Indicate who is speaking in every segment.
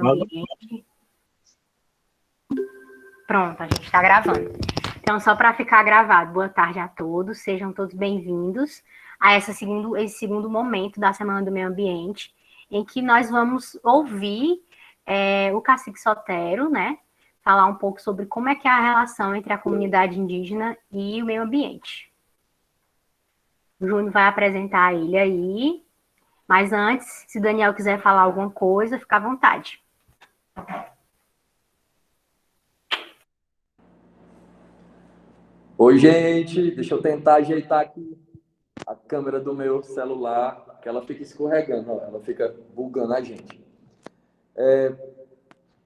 Speaker 1: ambiente. Pronto, a gente está gravando. Então, só para ficar gravado, boa tarde a todos, sejam todos bem-vindos a esse segundo momento da Semana do Meio Ambiente, em que nós vamos ouvir o Cacique Sotero, né, falar um pouco sobre como é que é a relação entre a comunidade indígena e o meio ambiente. O Júnior vai apresentar ele aí, mas antes, se Daniel quiser falar alguma coisa, fica à vontade.
Speaker 2: Oi, gente, deixa eu tentar ajeitar aqui a câmera do meu celular, que ela fica escorregando, ó, ela fica bugando a gente.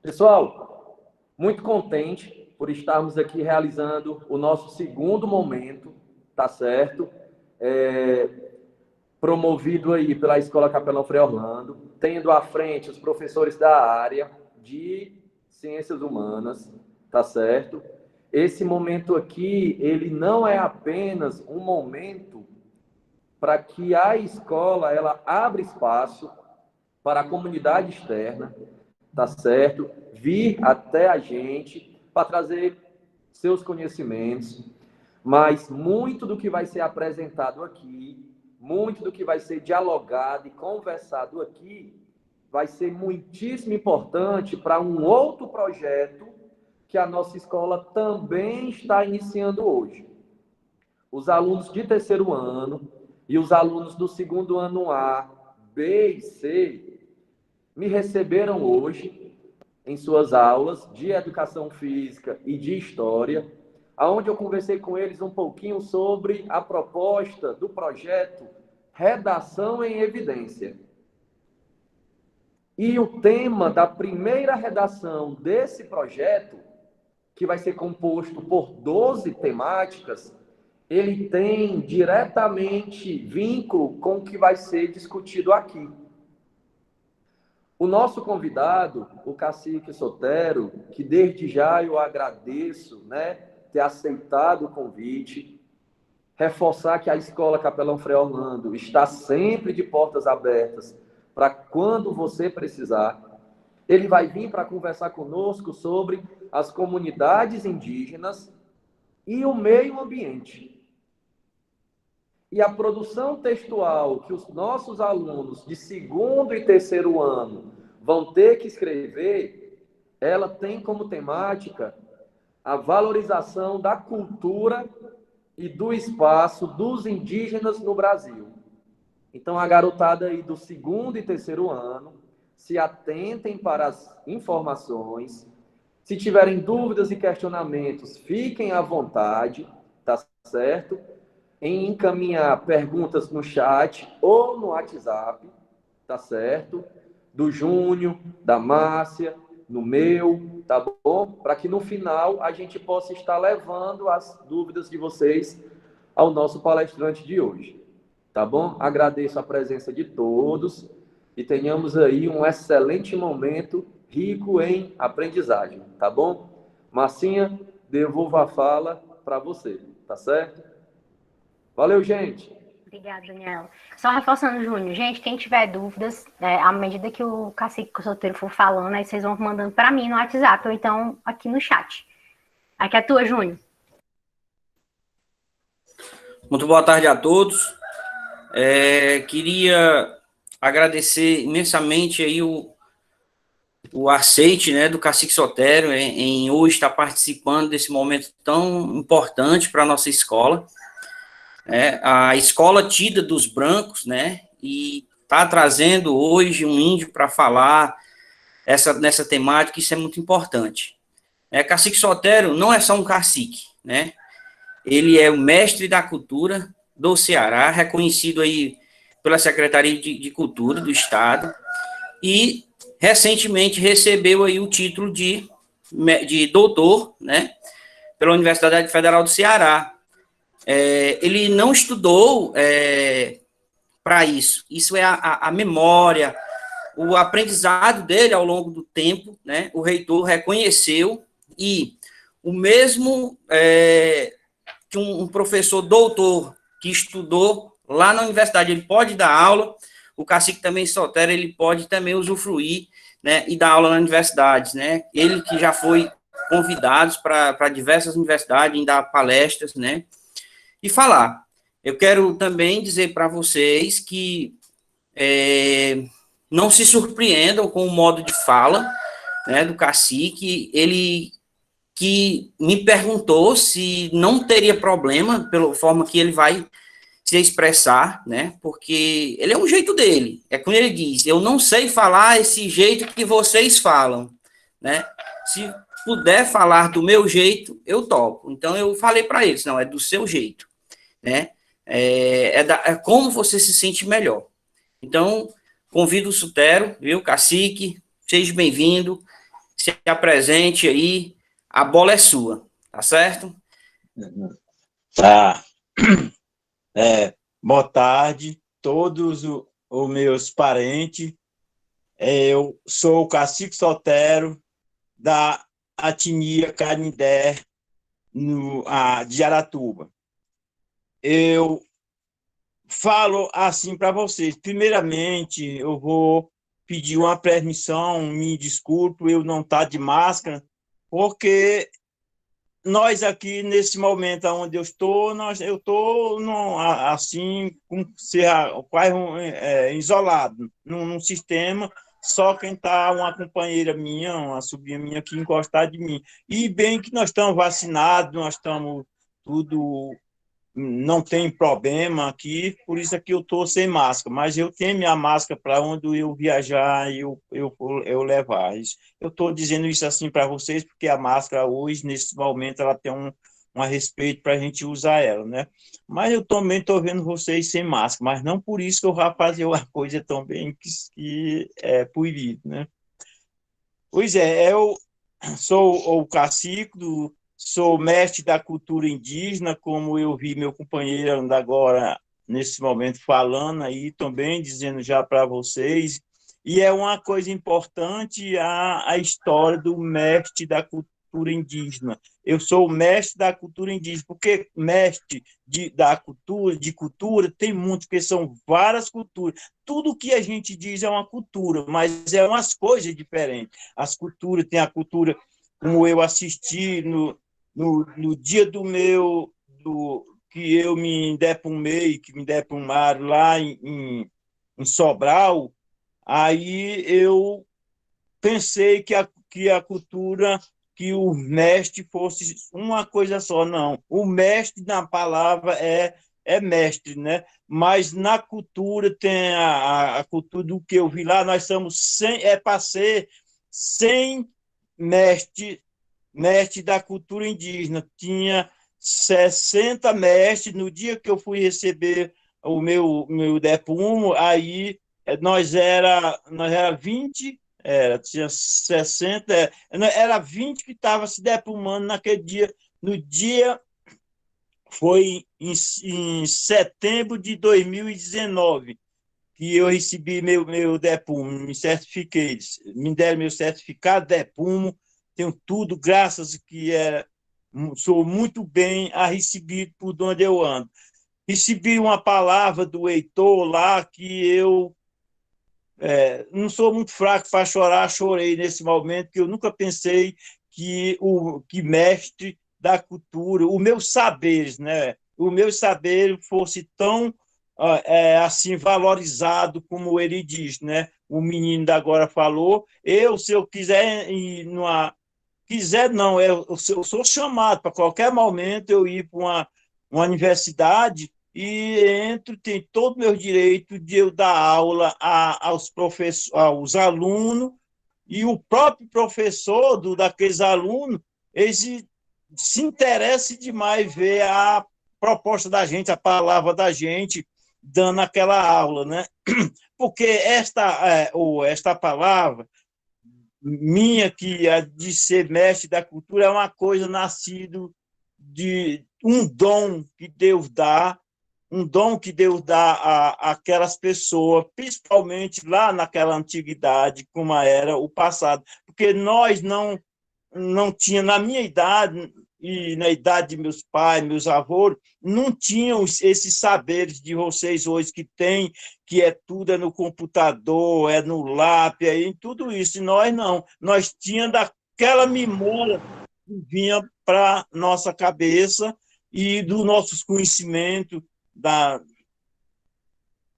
Speaker 2: Pessoal, muito contente por estarmos aqui realizando o nosso segundo momento, tá certo? Promovido aí pela Escola Capelão Frei Orlando, tendo à frente os professores da área de Ciências Humanas, tá certo? Esse momento aqui, ele não é apenas um momento para que a escola ela abra espaço para a comunidade externa, tá certo? Vir até a gente para trazer seus conhecimentos, mas muito do que vai ser apresentado aqui, muito do que vai ser dialogado e conversado aqui, vai ser muitíssimo importante para um outro projeto que a nossa escola também está iniciando hoje. Os alunos de terceiro ano e os alunos do segundo ano A, B e C me receberam hoje em suas aulas de educação física e de história, aonde eu conversei com eles um pouquinho sobre a proposta do projeto Redação em Evidência. E o tema da primeira redação desse projeto, que vai ser composto por 12 temáticas, ele tem diretamente vínculo com o que vai ser discutido aqui. O nosso convidado, o Cacique Sotero, que desde já eu agradeço, né, ter aceitado o convite, reforçar que a Escola Capelão Frei Orlando está sempre de portas abertas para quando você precisar. Ele vai vir para conversar conosco sobre as comunidades indígenas e o meio ambiente. E a produção textual que os nossos alunos de segundo e terceiro ano vão ter que escrever, ela tem como temática a valorização da cultura e do espaço dos indígenas no Brasil. Então, a garotada aí do segundo e terceiro ano, se atentem para as informações. Se tiverem dúvidas e questionamentos, fiquem à vontade, tá certo? Em encaminhar perguntas no chat ou no WhatsApp, tá certo? Do Júnior, da Márcia, no meu, tá bom? Para que no final a gente possa estar levando as dúvidas de vocês ao nosso palestrante de hoje, tá bom? Agradeço a presença de todos e tenhamos aí um excelente momento rico em aprendizagem, tá bom? Marcinha, devolvo a fala para você, tá certo? Valeu, gente!
Speaker 1: Obrigada, Daniel. Só reforçando, Júnior, gente, quem tiver dúvidas, à medida que o Cacique Sotero for falando, aí vocês vão mandando para mim no WhatsApp ou então aqui no chat. Aqui é a tua, Júnior.
Speaker 3: Muito boa tarde a todos. Queria agradecer imensamente aí o aceite, né, do Cacique Sotero em hoje estar participando desse momento tão importante para a nossa escola. A escola tida dos brancos, né, e está trazendo hoje um índio para falar nessa temática, isso é muito importante. Cacique Sotero não é só um cacique, né, ele é o mestre da cultura do Ceará, reconhecido aí pela Secretaria de Cultura do Estado, e recentemente recebeu aí o título de doutor, né, pela Universidade Federal do Ceará. Ele não estudou para isso. Isso é a memória, o aprendizado dele ao longo do tempo, né? O reitor reconheceu e o mesmo que um professor doutor que estudou lá na universidade, ele pode dar aula, o Cacique também Sotero, ele pode também usufruir né, e dar aula nas universidades, né? Ele que já foi convidado para diversas universidades, em dar palestras, né? E falar. Eu quero também dizer para vocês que não se surpreendam com o modo de fala, né, do cacique. Ele que me perguntou se não teria problema pela forma que ele vai se expressar, né? Porque ele é um jeito dele. É como ele diz: eu não sei falar esse jeito que vocês falam, né? Se puder falar do meu jeito, eu topo. Então eu falei para eles: não, é do seu jeito, né? É como você se sente melhor. Então convido o Sutero, viu, cacique, seja bem-vindo, se apresente aí, a bola é sua, tá certo?
Speaker 4: Tá. Boa tarde, todos os meus parentes. Eu sou o Cacique Sotero, da etnia Canindé, de Aratuba. Eu falo assim para vocês. Primeiramente, eu vou pedir uma permissão, me desculpe, eu não estou de máscara, porque nós aqui, nesse momento onde eu estou, eu estou assim, quase isolado, num sistema, só quem está, uma companheira minha, uma sobrinha minha aqui encostada de mim. E bem que nós estamos vacinados, nós estamos tudo, não tem problema aqui, por isso aqui eu estou sem máscara, mas eu tenho minha máscara para onde eu viajar e eu levar. Eu estou dizendo isso assim para vocês, porque a máscara hoje, nesse momento, ela tem um respeito para a gente usar ela, né? Mas eu também estou vendo vocês sem máscara, mas não por isso que eu vou fazer uma coisa também que é proibido, né? Pois é, eu sou o cacique sou mestre da cultura indígena, como eu vi meu companheiro agora, nesse momento, falando aí também, dizendo já para vocês. E é uma coisa importante a história do mestre da cultura indígena. Eu sou o mestre da cultura indígena, porque mestre de cultura tem muito, porque são várias culturas. Tudo que a gente diz é uma cultura, mas é umas coisas diferentes. As culturas, tem a cultura como eu assisti no dia que eu me deplumei, que me deplumaram lá em Sobral, aí eu pensei que a cultura, que o mestre fosse uma coisa só. Não, o mestre na palavra é mestre, né? Mas na cultura tem a cultura do que eu vi lá, nós somos 100, para ser 100 mestre da cultura indígena. Tinha 60 mestres. No dia que eu fui receber o meu deplumo, aí nós era 20, tinha 60, era 20 que estava se deplumando naquele dia. No dia foi em setembro de 2019 que eu recebi meu deplumo, me certifiquei, me deram meu certificado de deplumo, tenho tudo, graças que sou muito bem recebido por onde eu ando. Recebi uma palavra do Heitor lá que eu não sou muito fraco para chorar, chorei nesse momento, que eu nunca pensei que mestre da cultura, o meu saberes, né? O meu saber fosse tão assim valorizado como ele diz, né? O menino da agora falou. Se eu quiser ir quiser não, eu sou chamado para qualquer momento eu ir para uma universidade e entro, tem todo o meu direito de eu dar aula aos alunos, e o próprio professor daqueles alunos, eles se interessa demais ver a proposta da gente, a palavra da gente, dando aquela aula, né? Porque esta palavra minha, que é de ser mestre da cultura, é uma coisa nascido de um dom que Deus dá, um dom que Deus dá àquelas pessoas, principalmente lá naquela antiguidade, como era o passado. Porque nós não tinha, na minha idade, e na idade de meus pais, meus avós, não tinham esses saberes de vocês hoje que tem, que é tudo é no computador, é no lápis, é em tudo isso. E nós não. Nós tínhamos daquela memória que vinha para nossa cabeça e dos nossos conhecimentos,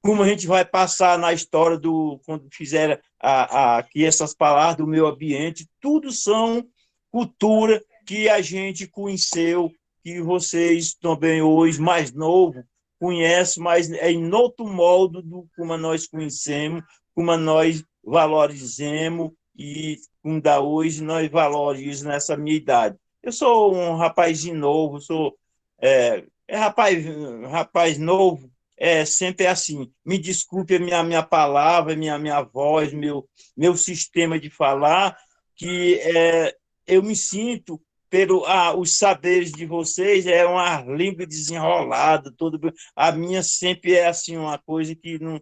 Speaker 4: como a gente vai passar na história quando fizer aqui essas palavras do meio ambiente, tudo são cultura que a gente conheceu, que vocês também hoje, mais novo, conhecem, mas é em outro modo do como nós conhecemos, como nós valorizamos e como da hoje nós valorizamos nessa minha idade. Eu sou um rapazinho novo, rapaz novo, sempre assim. Me desculpe a minha palavra, minha voz, meu sistema de falar, que eu me sinto os saberes de vocês é uma língua desenrolada, a minha sempre é assim uma coisa que não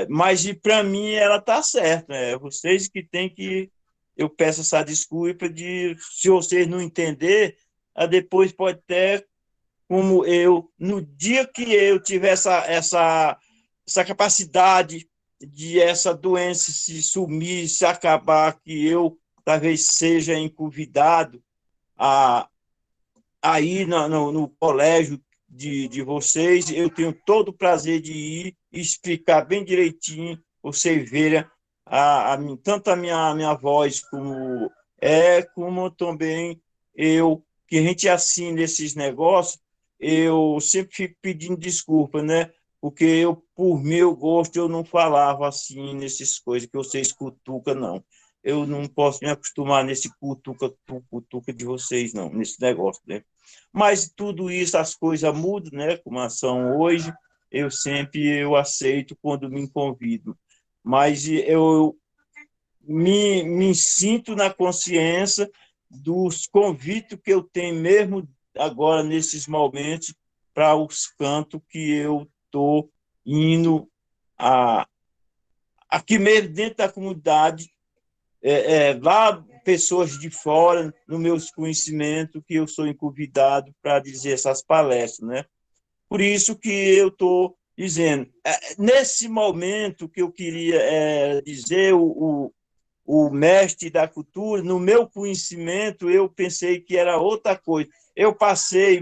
Speaker 4: mas para mim ela está certa, vocês que têm que eu peço essa desculpa de se vocês não entender, depois pode ter como no dia que eu tiver essa capacidade de essa doença se sumir, se acabar, que eu talvez seja convidado a ir no colégio de vocês, eu tenho todo o prazer de ir e explicar bem direitinho, vocês verem tanto a minha voz como também que a gente assina esses negócios, eu sempre fico pedindo desculpa, né? Porque por meu gosto, eu não falava assim nessas coisas que vocês cutucam, não. Eu não posso me acostumar nesse cutuca de vocês, não, nesse negócio, né? Mas tudo isso, as coisas mudam, né? Como são hoje, eu aceito quando me convido. Mas eu me sinto na consciência dos convites que eu tenho mesmo agora, nesses momentos, para os cantos que eu estou indo aqui mesmo dentro da comunidade, lá pessoas de fora, nos meus conhecimentos, que eu sou convidado para dizer essas palestras, né? Por isso que eu estou dizendo, nesse momento que eu queria dizer, o mestre da cultura, no meu conhecimento, eu pensei que era outra coisa. Eu passei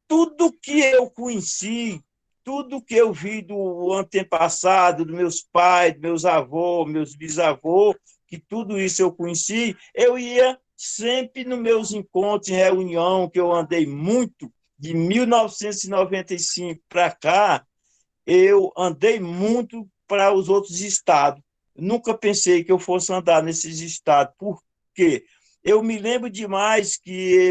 Speaker 4: tudo que eu conheci, tudo que eu vi do antepassado, dos meus pais, dos meus avós, meus bisavós, que tudo isso eu conheci, eu ia sempre nos meus encontros, em reunião, que eu andei muito, de 1995 para cá, eu andei muito para os outros estados. Nunca pensei que eu fosse andar nesses estados, porque eu me lembro demais que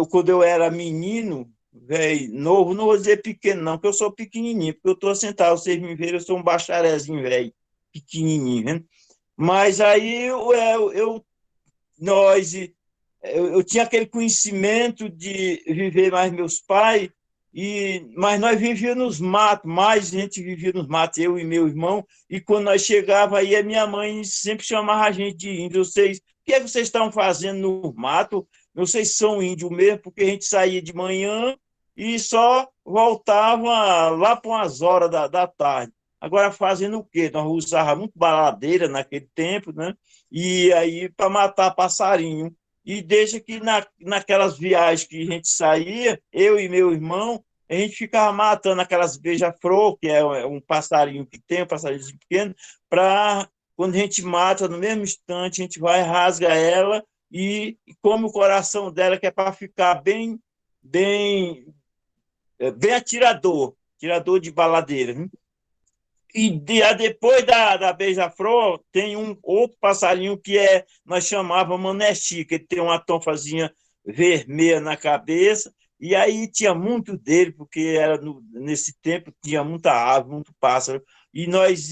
Speaker 4: quando eu era menino, velho, novo, não vou dizer pequeno, não, porque eu sou pequenininho, porque eu estou sentado, vocês me verem, eu sou um bacharézinho, velho, pequenininho, né? Mas aí eu tinha aquele conhecimento de viver mais meus pais, mas nós vivíamos nos matos, mais gente vivia nos matos, eu e meu irmão, e quando nós chegava aí, a minha mãe sempre chamava a gente de índio. O que é que vocês estão fazendo no mato? Vocês são índio mesmo, porque a gente saía de manhã e só voltava lá para umas horas da tarde. Agora, fazendo o quê? Nós usávamos muito baladeira naquele tempo, né? E aí, para matar passarinho. E deixa que naquelas viagens que a gente saía, eu e meu irmão, a gente ficava matando aquelas beija-flor, que é um passarinho que tem, um passarinho pequeno, para quando a gente mata, no mesmo instante, a gente vai, rasga ela e come o coração dela, que é para ficar bem, bem atirador de baladeira. Hein? E depois da beija-flor, tem um outro passarinho que nós chamávamos manesti, que ele tem uma tonfazinha vermelha na cabeça, e aí tinha muito dele, porque nesse tempo tinha muita ave, muito pássaro, e nós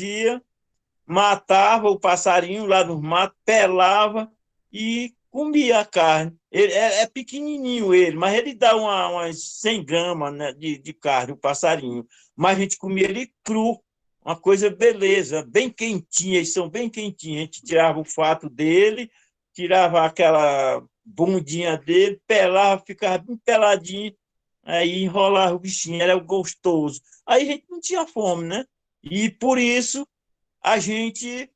Speaker 4: matava o passarinho lá no mato, pelava e comia a carne. Ele, pequenininho ele, mas ele dá umas 100 gramas, né, de carne, o passarinho. Mas a gente comia ele cru, uma coisa beleza, bem quentinha, eles são bem quentinhos. A gente tirava o fato dele tirava aquela bundinha dele, pelava, ficava bem peladinho, aí enrolava o bichinho, era gostoso. Aí a gente não tinha fome, né? E por isso a gente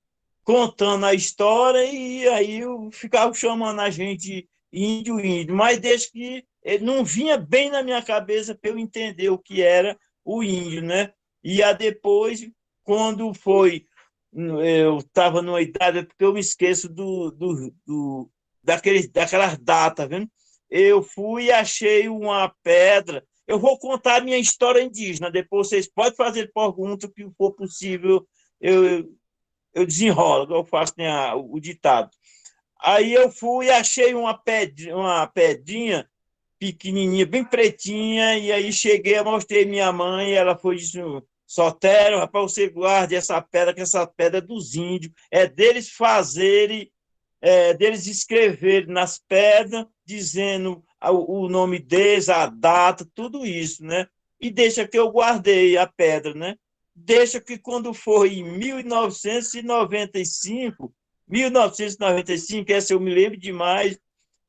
Speaker 4: contando a história e aí eu ficava chamando a gente índio, índio, mas desde que ele não vinha bem na minha cabeça para eu entender o que era o índio, né? E a depois, quando foi, eu estava numa idade, porque eu me esqueço daquelas datas, vendo? Eu fui e achei uma pedra. Eu vou contar a minha história indígena, depois vocês podem fazer pergunta que for possível, eu, eu desenrolo, eu faço né, o ditado. Aí eu fui e achei uma pedrinha pequenininha, bem pretinha, e aí cheguei, mostrei minha mãe, e ela foi disse, Sotero, rapaz, você guarde essa pedra, que essa pedra é dos índios, é deles fazerem, deles escreverem nas pedras, dizendo o nome deles, a data, tudo isso, né? E deixa que eu guardei a pedra, né? Deixa que quando foi em 1995, essa eu me lembro demais,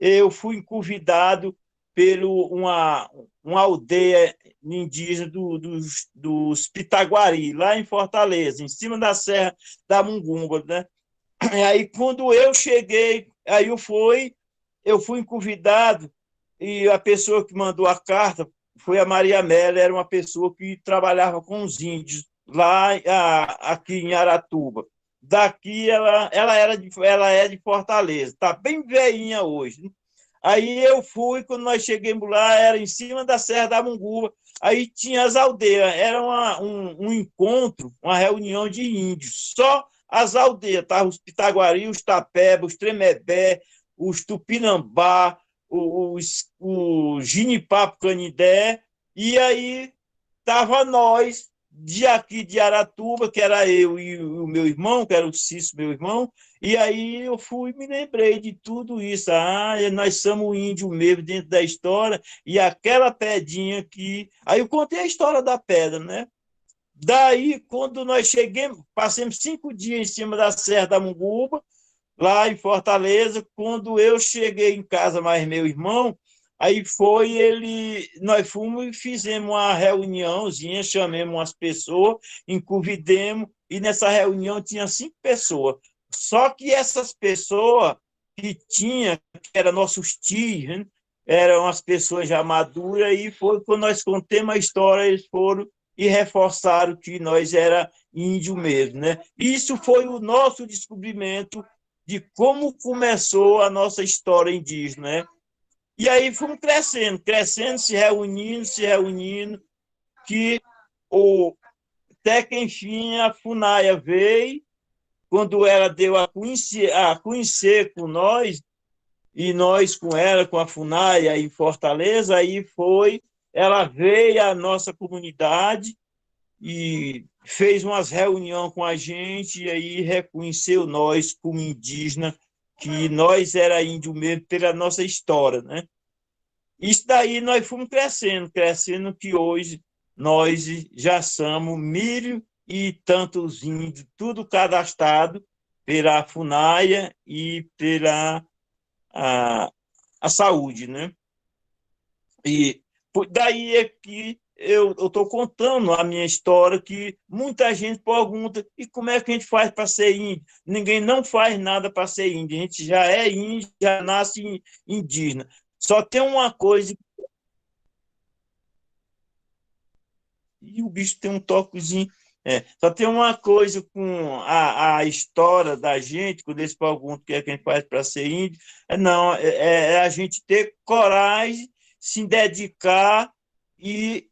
Speaker 4: eu fui convidado pelo uma aldeia indígena dos Pitaguari, lá em Fortaleza, em cima da Serra da Mungumba, né? E aí, quando eu cheguei, eu fui convidado, e a pessoa que mandou a carta foi a Maria Amélia, era uma pessoa que trabalhava com os índios, lá aqui em Aratuba. Daqui ela é de Fortaleza, está bem velhinha hoje, né? Aí eu fui, quando nós chegamos lá, era em cima da Serra da Mungua, aí tinha as aldeias, era um encontro, uma reunião de índios, só as aldeias, tá? Os Pitaguari, os Tapeba, os Tremebé, os Tupinambá, o Ginipapo Canidé, e aí estava nós, de aqui de Aratuba, que era eu e o meu irmão, que era o Cício, meu irmão, e aí eu fui me lembrei de tudo isso. Ah, nós somos índio mesmo dentro da história, e aquela pedrinha que... Aí eu contei a história da pedra, né? Daí, quando nós chegamos, passamos 5 dias em cima da Serra da Munguba, lá em Fortaleza, quando eu cheguei em casa, mais meu irmão, aí nós fomos e fizemos uma reuniãozinha, chamamos umas pessoas, convidemos, e nessa reunião tinha 5 pessoas. Só que essas pessoas que eram nossos tios, né? Eram as pessoas já maduras, e foi quando nós contamos a história, eles foram e reforçaram que nós era índio mesmo, né? Isso foi o nosso descobrimento de como começou a nossa história indígena, né? E aí fomos crescendo, se reunindo, que até que, enfim, a FUNAIA veio, quando ela deu a conhecer com nós, e nós com ela, com a FUNAIA em Fortaleza, ela veio à nossa comunidade e fez umas reuniões com a gente, e aí reconheceu nós como indígena, que nós era índio mesmo pela nossa história, né? Isso daí nós fomos crescendo que hoje nós já somos 1.000 e tantos índios, tudo cadastrado pela FUNAIA e pela a saúde, né? E daí é que eu estou contando a minha história, que muita gente pergunta, e como é que a gente faz para ser índio? Ninguém não faz nada para ser índio, a gente já é índio, já nasce indígena. Só tem uma coisa, e o bicho tem um toquezinho, só tem uma coisa com a história da gente, quando eles perguntam o que é que a gente faz para ser índio, não, é a gente ter coragem, se dedicar e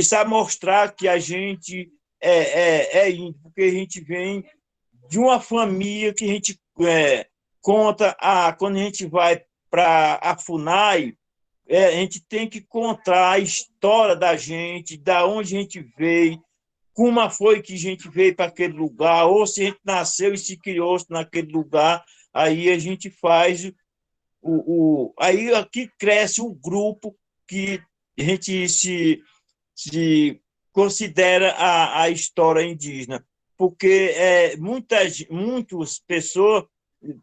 Speaker 4: sabe mostrar que a gente é índio, porque a gente vem de uma família que a gente conta, quando a gente vai para a FUNAI, a gente tem que contar a história da gente, da onde a gente veio, como foi que a gente veio para aquele lugar, ou se a gente nasceu e se criou naquele lugar, aí a gente faz aí aqui cresce um grupo que a gente se considera a história indígena, porque muitas pessoas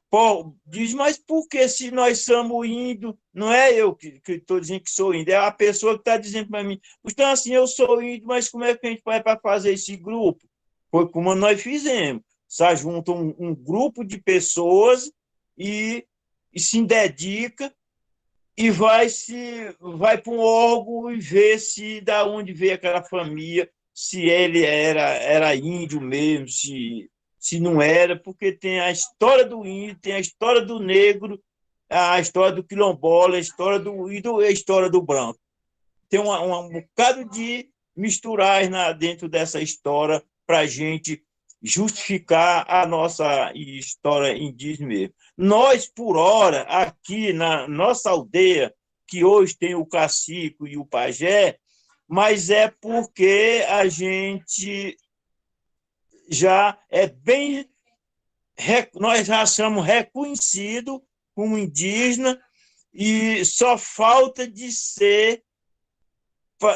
Speaker 4: Pô, diz, mas por que se nós somos índios? Não é eu que estou dizendo que sou índio, é a pessoa que está dizendo para mim. Então, assim, eu sou índio, mas como é que a gente faz para fazer esse grupo? Foi como nós fizemos. Se junta um grupo de pessoas e se dedica e vai para um órgão e vê se da onde veio aquela família, se ele era índio mesmo, se não era, porque tem a história do índio, tem a história do negro, a história do quilombola, a história do índio e a história do branco. Tem um bocado de misturais dentro dessa história para a gente justificar a nossa história indígena mesmo. Nós, por hora, aqui na nossa aldeia, que hoje tem o cacique e o pajé, mas é porque a gente já é bem. Nós já somos reconhecidos como indígena e só falta de ser.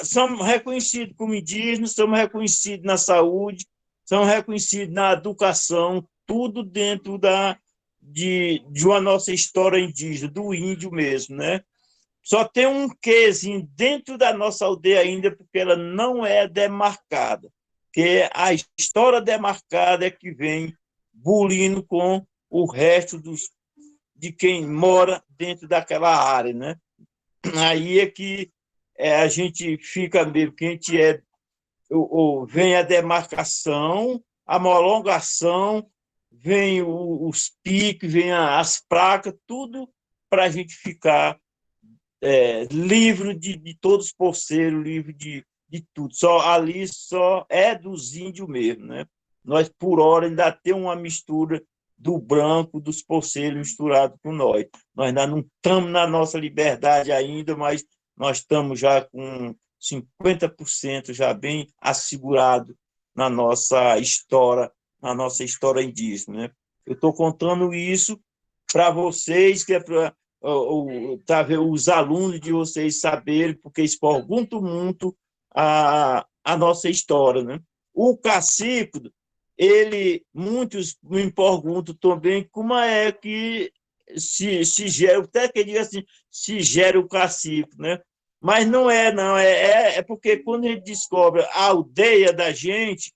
Speaker 4: Somos reconhecidos como indígenas, somos reconhecidos na saúde, somos reconhecidos na educação, tudo dentro de uma nossa história indígena, do índio mesmo, né? Só tem um quezinho dentro da nossa aldeia ainda, porque ela não é demarcada, que a história demarcada é que vem bulindo com o resto de quem mora dentro daquela área, né? Aí é que a gente fica mesmo, que a gente vem a demarcação, a molongação, vem os piques, vem as placas, tudo para a gente ficar livre de todos os poceiros, livre de tudo. Ali só é dos índios mesmo, né? Nós, por hora, ainda temos uma mistura do branco, dos poceiros misturados com nós. Nós ainda não estamos na nossa liberdade ainda, mas nós estamos já com 50% já bem assegurado na nossa história indígena, né? Eu estou contando isso para vocês, que é para os alunos de vocês saberem, porque eles perguntam muito a nossa história, né? O cacique, muitos me perguntam também como é que se gera, até que diga assim, se gera o cacique, né? Mas não é, não, é porque quando a gente descobre a aldeia da gente,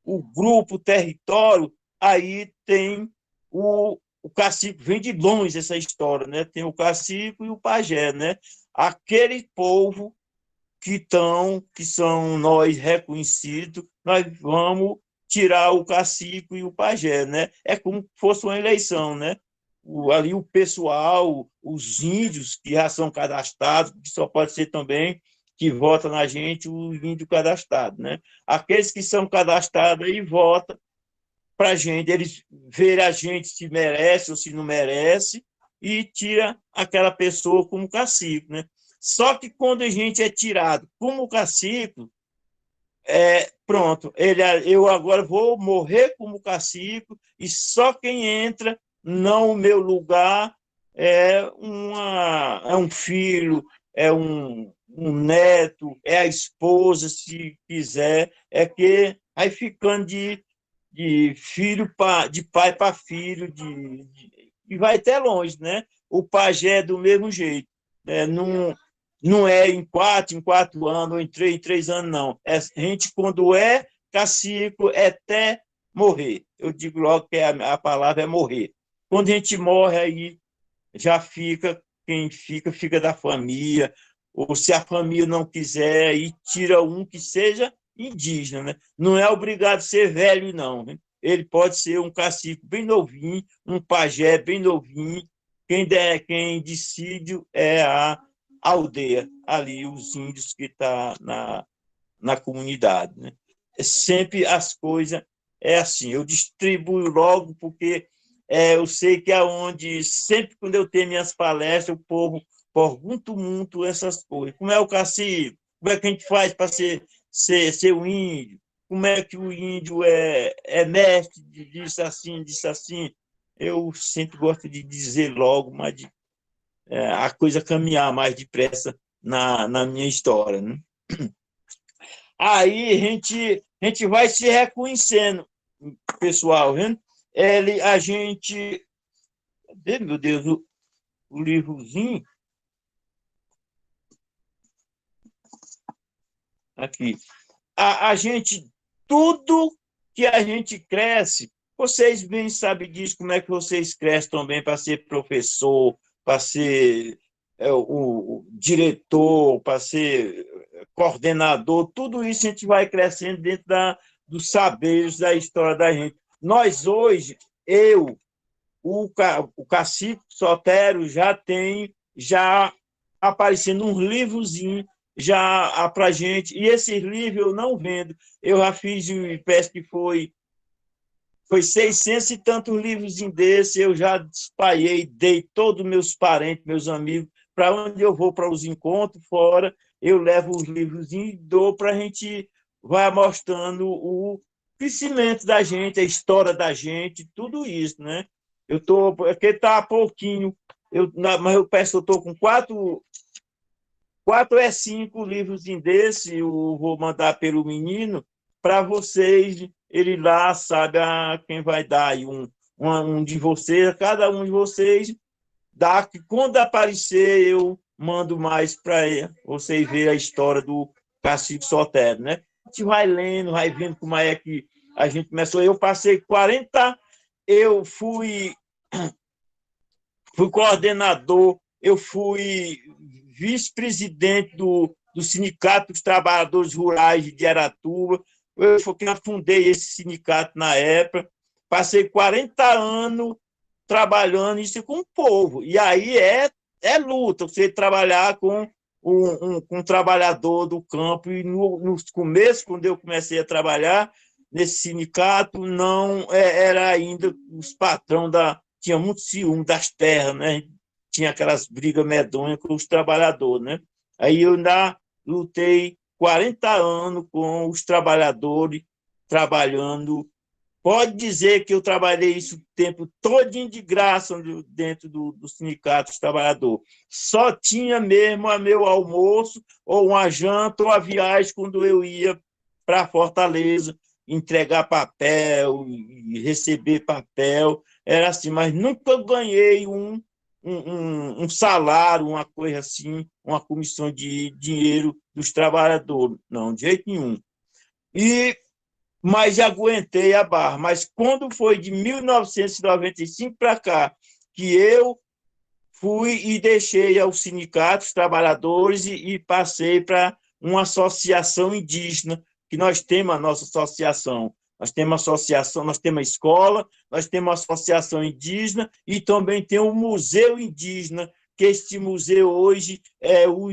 Speaker 4: o grupo, o território, aí tem o cacique, vem de longe essa história, né? Tem o cacique e o pajé, né? Aquele povo que são nós reconhecidos, nós vamos tirar o cacique e o pajé, né? É como se fosse uma eleição, né? Ali o pessoal, os índios que já são cadastrados, que só pode ser também que vota na gente o índio cadastrado, né? Aqueles que são cadastrados aí votam para a gente, eles verem a gente se merece ou se não merece e tira aquela pessoa como cacique, né? Só que quando a gente é tirado como cacique, pronto, eu agora vou morrer como cacique e só quem entra no meu lugar é um filho, é um neto, é a esposa, se quiser, é que aí ficando de filho de pai para filho, e vai até longe, né? O pajé é do mesmo jeito, né? Não é em 4 anos, ou em 3 anos, não. A gente, quando é cacique, é até morrer. Eu digo logo que a palavra é morrer. Quando a gente morre, aí já fica, quem fica da família, ou se a família não quiser, aí tira um que seja indígena, né? Não é obrigado a ser velho, não. Né? Ele pode ser um cacique bem novinho, um pajé bem novinho. Quem decide é a aldeia, ali, os índios que estão na comunidade. Né? Sempre as coisas é assim. Eu distribuo logo, porque eu sei que é onde, sempre quando eu tenho minhas palestras, o povo pergunta muito essas coisas. Como é o cacique? Como é que a gente faz para ser um índio? Como é que o índio é mestre disso assim, disso assim? Eu sempre gosto de dizer logo, mas a coisa caminhar mais depressa na minha história. Né? Aí a gente vai se reconhecendo, pessoal. Né? A gente Cadê, meu Deus, o livrozinho? Aqui. A gente, tudo que a gente cresce, vocês bem sabem disso, como é que vocês crescem também para ser professor, para ser o diretor, para ser coordenador, tudo isso a gente vai crescendo dentro dos saberes da história da gente. Nós hoje, o Cacique Sotero já aparecendo uns livrozinhos já para gente, e esses livros eu não vendo. Eu já fiz, parece que foi 600 e tantos livros desse, eu já espalhei, dei todos os meus parentes, meus amigos, para onde eu vou para os encontros fora, eu levo os livros e dou para a gente, vai mostrando o crescimento da gente, a história da gente, tudo isso, né? Eu estou, porque está pouquinho, mas eu peço, eu estou com 5 livros desse, eu vou mandar pelo menino, para vocês, ele lá sabe quem vai dar aí um de vocês, cada um de vocês, dá, que quando aparecer eu mando mais para vocês verem a história do Cacique Sotero, né? A gente vai lendo, vai vendo como é que a gente começou. Eu passei 40, eu fui coordenador, eu fui vice-presidente do Sindicato dos Trabalhadores Rurais de Aratuba, eu fui quem afundei esse sindicato na época, passei 40 anos trabalhando isso com o povo, e aí é luta, você trabalhar com um trabalhador do campo, e no começo, quando eu comecei a trabalhar nesse sindicato, não era ainda os patrões tinha muito ciúme das terras, né? Tinha aquelas brigas medonhas com os trabalhadores, né? Aí eu ainda lutei 40 anos com os trabalhadores, trabalhando. Pode dizer que eu trabalhei isso o tempo todinho de graça dentro do Sindicato dos Trabalhadores. Só tinha mesmo a meu almoço, ou uma janta, ou a viagem quando eu ia para Fortaleza, entregar papel e receber papel. Era assim, mas nunca ganhei um salário, uma coisa assim, uma comissão de dinheiro dos trabalhadores. Não, de jeito nenhum. Mas aguentei a barra. Mas quando foi de 1995 para cá, que eu fui e deixei aos sindicatos trabalhadores e passei para uma associação indígena, que nós temos a nossa associação. Nós temos associação, nós temos a escola, nós temos a associação indígena e também tem o Museu Indígena, que este museu hoje é o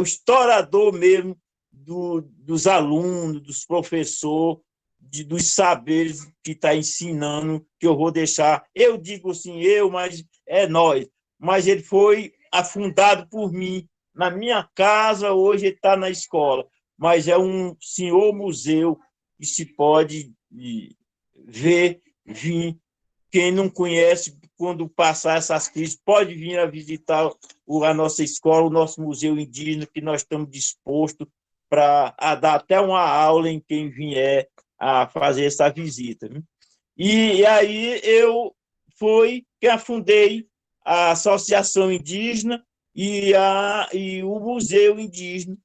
Speaker 4: historiador mesmo dos alunos, dos professores, dos saberes que está ensinando, que eu vou deixar. Eu digo assim, mas é nós. Mas ele foi afundado por mim. Na minha casa, hoje ele está na escola. Mas é um senhor museu que se pode ver, vir. Quem não conhece, quando passar essas crises, pode vir a visitar a nossa escola, o nosso museu indígena, que nós estamos dispostos para dar até uma aula em quem vier a fazer essa visita. E aí eu fui que afundei a Associação Indígena e o Museu Indígena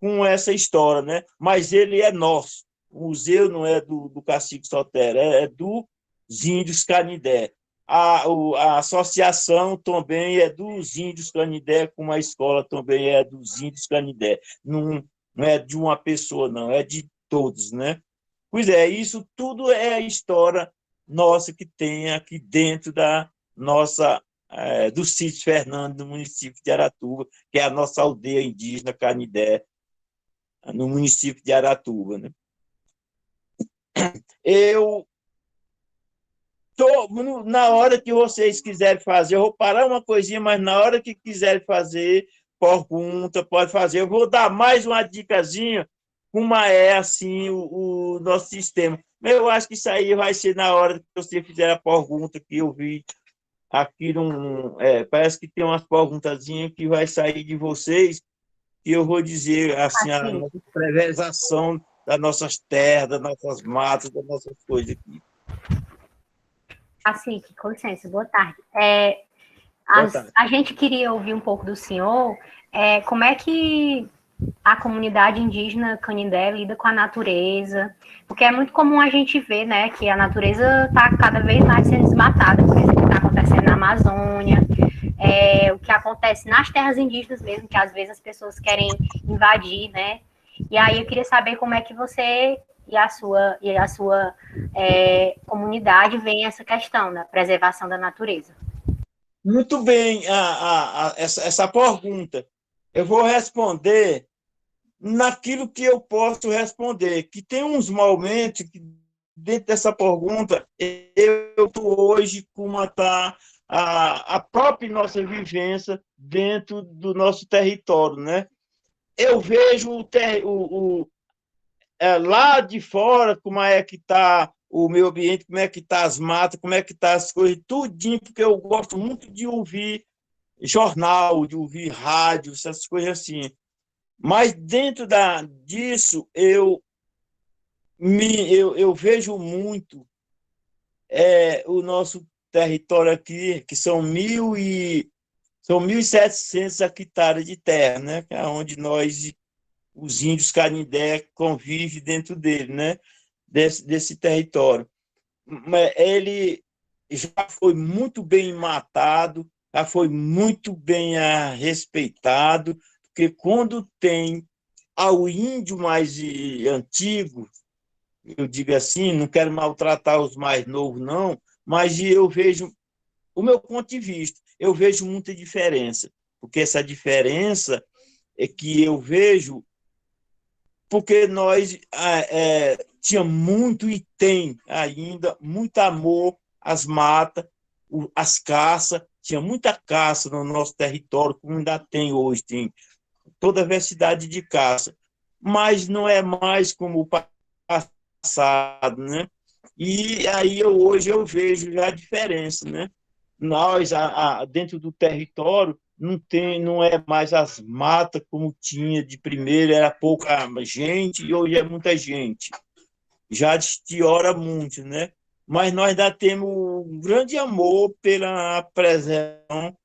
Speaker 4: com essa história, né? Mas ele é nosso. O museu não é do Cacique Sotero, é dos índios Canindé. A associação também é dos índios Canindé, como a escola também é dos índios Canindé. Não é de uma pessoa, não, é de todos, né? Pois é, isso tudo é a história nossa que tem aqui dentro da nossa do sítio Fernando, do município de Aratuba, que é a nossa aldeia indígena Canindé, no município de Aratuba, né? Eu na hora que vocês quiserem fazer, eu vou parar uma coisinha, mas na hora que quiserem fazer pergunta, pode fazer. Eu vou dar mais uma dicasinha, como é assim o nosso sistema. Eu acho que isso aí vai ser na hora que você fizer a pergunta que eu vi aqui. Parece que tem umas perguntazinhas que vai sair de vocês, que eu vou dizer assim, a nossa preservação das nossas terras, das nossas matas, das nossas coisas aqui.
Speaker 1: Cacique, com licença, boa tarde.
Speaker 4: Boa tarde.
Speaker 1: A gente queria ouvir um pouco do senhor, como é que a comunidade indígena Canindé lida com a natureza, porque é muito comum a gente ver, né, que a natureza está cada vez mais sendo desmatada, por exemplo, o que está acontecendo na Amazônia, o que acontece nas terras indígenas mesmo, que às vezes as pessoas querem invadir, né, e aí eu queria saber como é que você e a sua comunidade veem essa questão da preservação da natureza.
Speaker 4: Muito bem essa pergunta. Eu vou responder naquilo que eu posso responder, que tem uns momentos que, dentro dessa pergunta, eu estou hoje como está a própria nossa vivência dentro do nosso território, né? Eu vejo lá de fora como é que está o meio ambiente, como é que está as matas, como é que está as coisas, tudinho, porque eu gosto muito de ouvir jornal, de ouvir rádio, essas coisas assim. Mas dentro disso, eu vejo muito o nosso território aqui, que são 1.700 hectares de terra, né? Que é onde nós, os índios Canindé, convivem dentro dele, né? Desse território. Mas ele já foi muito bem matado, já foi muito bem respeitado, porque quando tem ao índio mais antigo, eu digo assim, não quero maltratar os mais novos, não, mas eu vejo, o meu ponto de vista, eu vejo muita diferença, porque essa diferença é que eu vejo porque nós tinha muito e tem ainda muito amor às matas, às caças, tinha muita caça no nosso território, como ainda tem hoje, tem toda a diversidade de caça, mas não é mais como o passado, né? E aí hoje eu vejo já a diferença, né? Nós, dentro do território, não é mais as matas como tinha de primeiro, era pouca gente e hoje é muita gente. Já deteriora muito, né? Mas nós ainda temos um grande amor pela preservação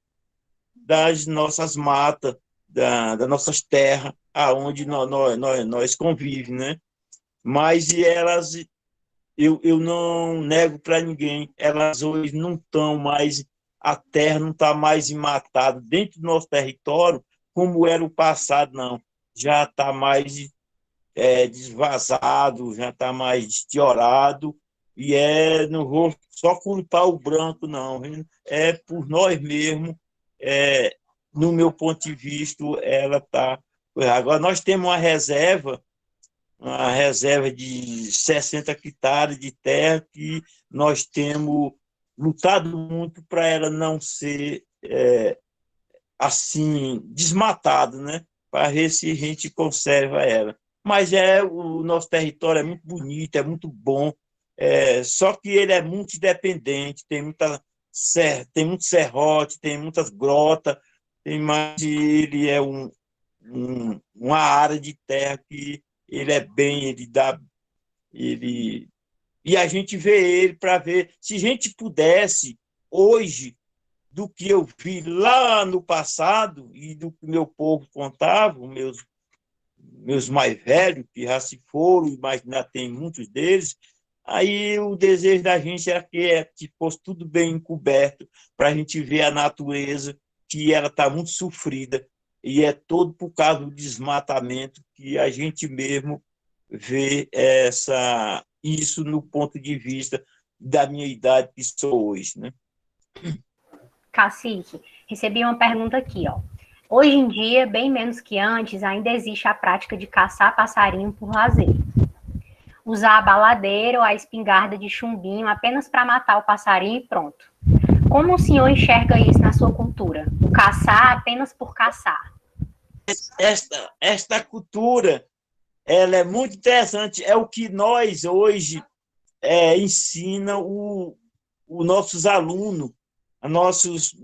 Speaker 4: das nossas matas, das nossas terras, aonde nós convivemos, né? Mas elas, eu não nego para ninguém, elas hoje não estão mais, a terra não está mais matada dentro do nosso território, como era o passado, não. Já está mais desvazado, já está mais deteriorado, e não vou só culpar o branco, não, é por nós mesmos, no meu ponto de vista, ela está. Agora, nós temos uma reserva de 60 hectares de terra que nós temos lutado muito para ela não ser assim desmatada, né? Para ver se a gente conserva ela. Mas o nosso território é muito bonito, é muito bom, só que ele é muito independente, tem muito serrote, tem muitas grotas, mas ele é uma área de terra que ele é bem, ele e a gente vê ele para ver se a gente pudesse hoje do que eu vi lá no passado e do que meu povo contava, meus mais velhos, que já se foram, mas ainda tem muitos deles, aí o desejo da gente era que fosse tudo bem encoberto, para a gente ver a natureza, que ela está muito sofrida, e é todo por causa do desmatamento que a gente mesmo vê isso no ponto de vista da minha idade que sou hoje, né?
Speaker 1: Cacique, recebi uma pergunta aqui, ó. Hoje em dia, bem menos que antes, ainda existe a prática de caçar passarinho por lazer. Usar a baladeira ou a espingarda de chumbinho apenas para matar o passarinho e pronto. Como o senhor enxerga isso na sua cultura? O caçar apenas por caçar.
Speaker 4: Esta cultura, ela é muito interessante, é o que nós hoje ensina os nossos alunos, nossos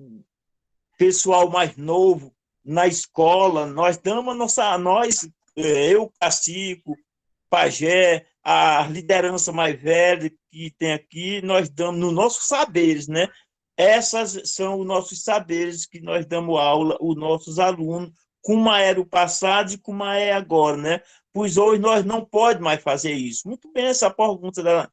Speaker 4: pessoal mais novo na escola, nós damos eu, Cacico, Pajé, a liderança mais velha, que tem aqui, nós damos nos nossos saberes, né? Essas são os nossos saberes que nós damos aula, os nossos alunos, como era o passado e como é agora, né? Pois hoje nós não podemos mais fazer isso. Muito bem essa pergunta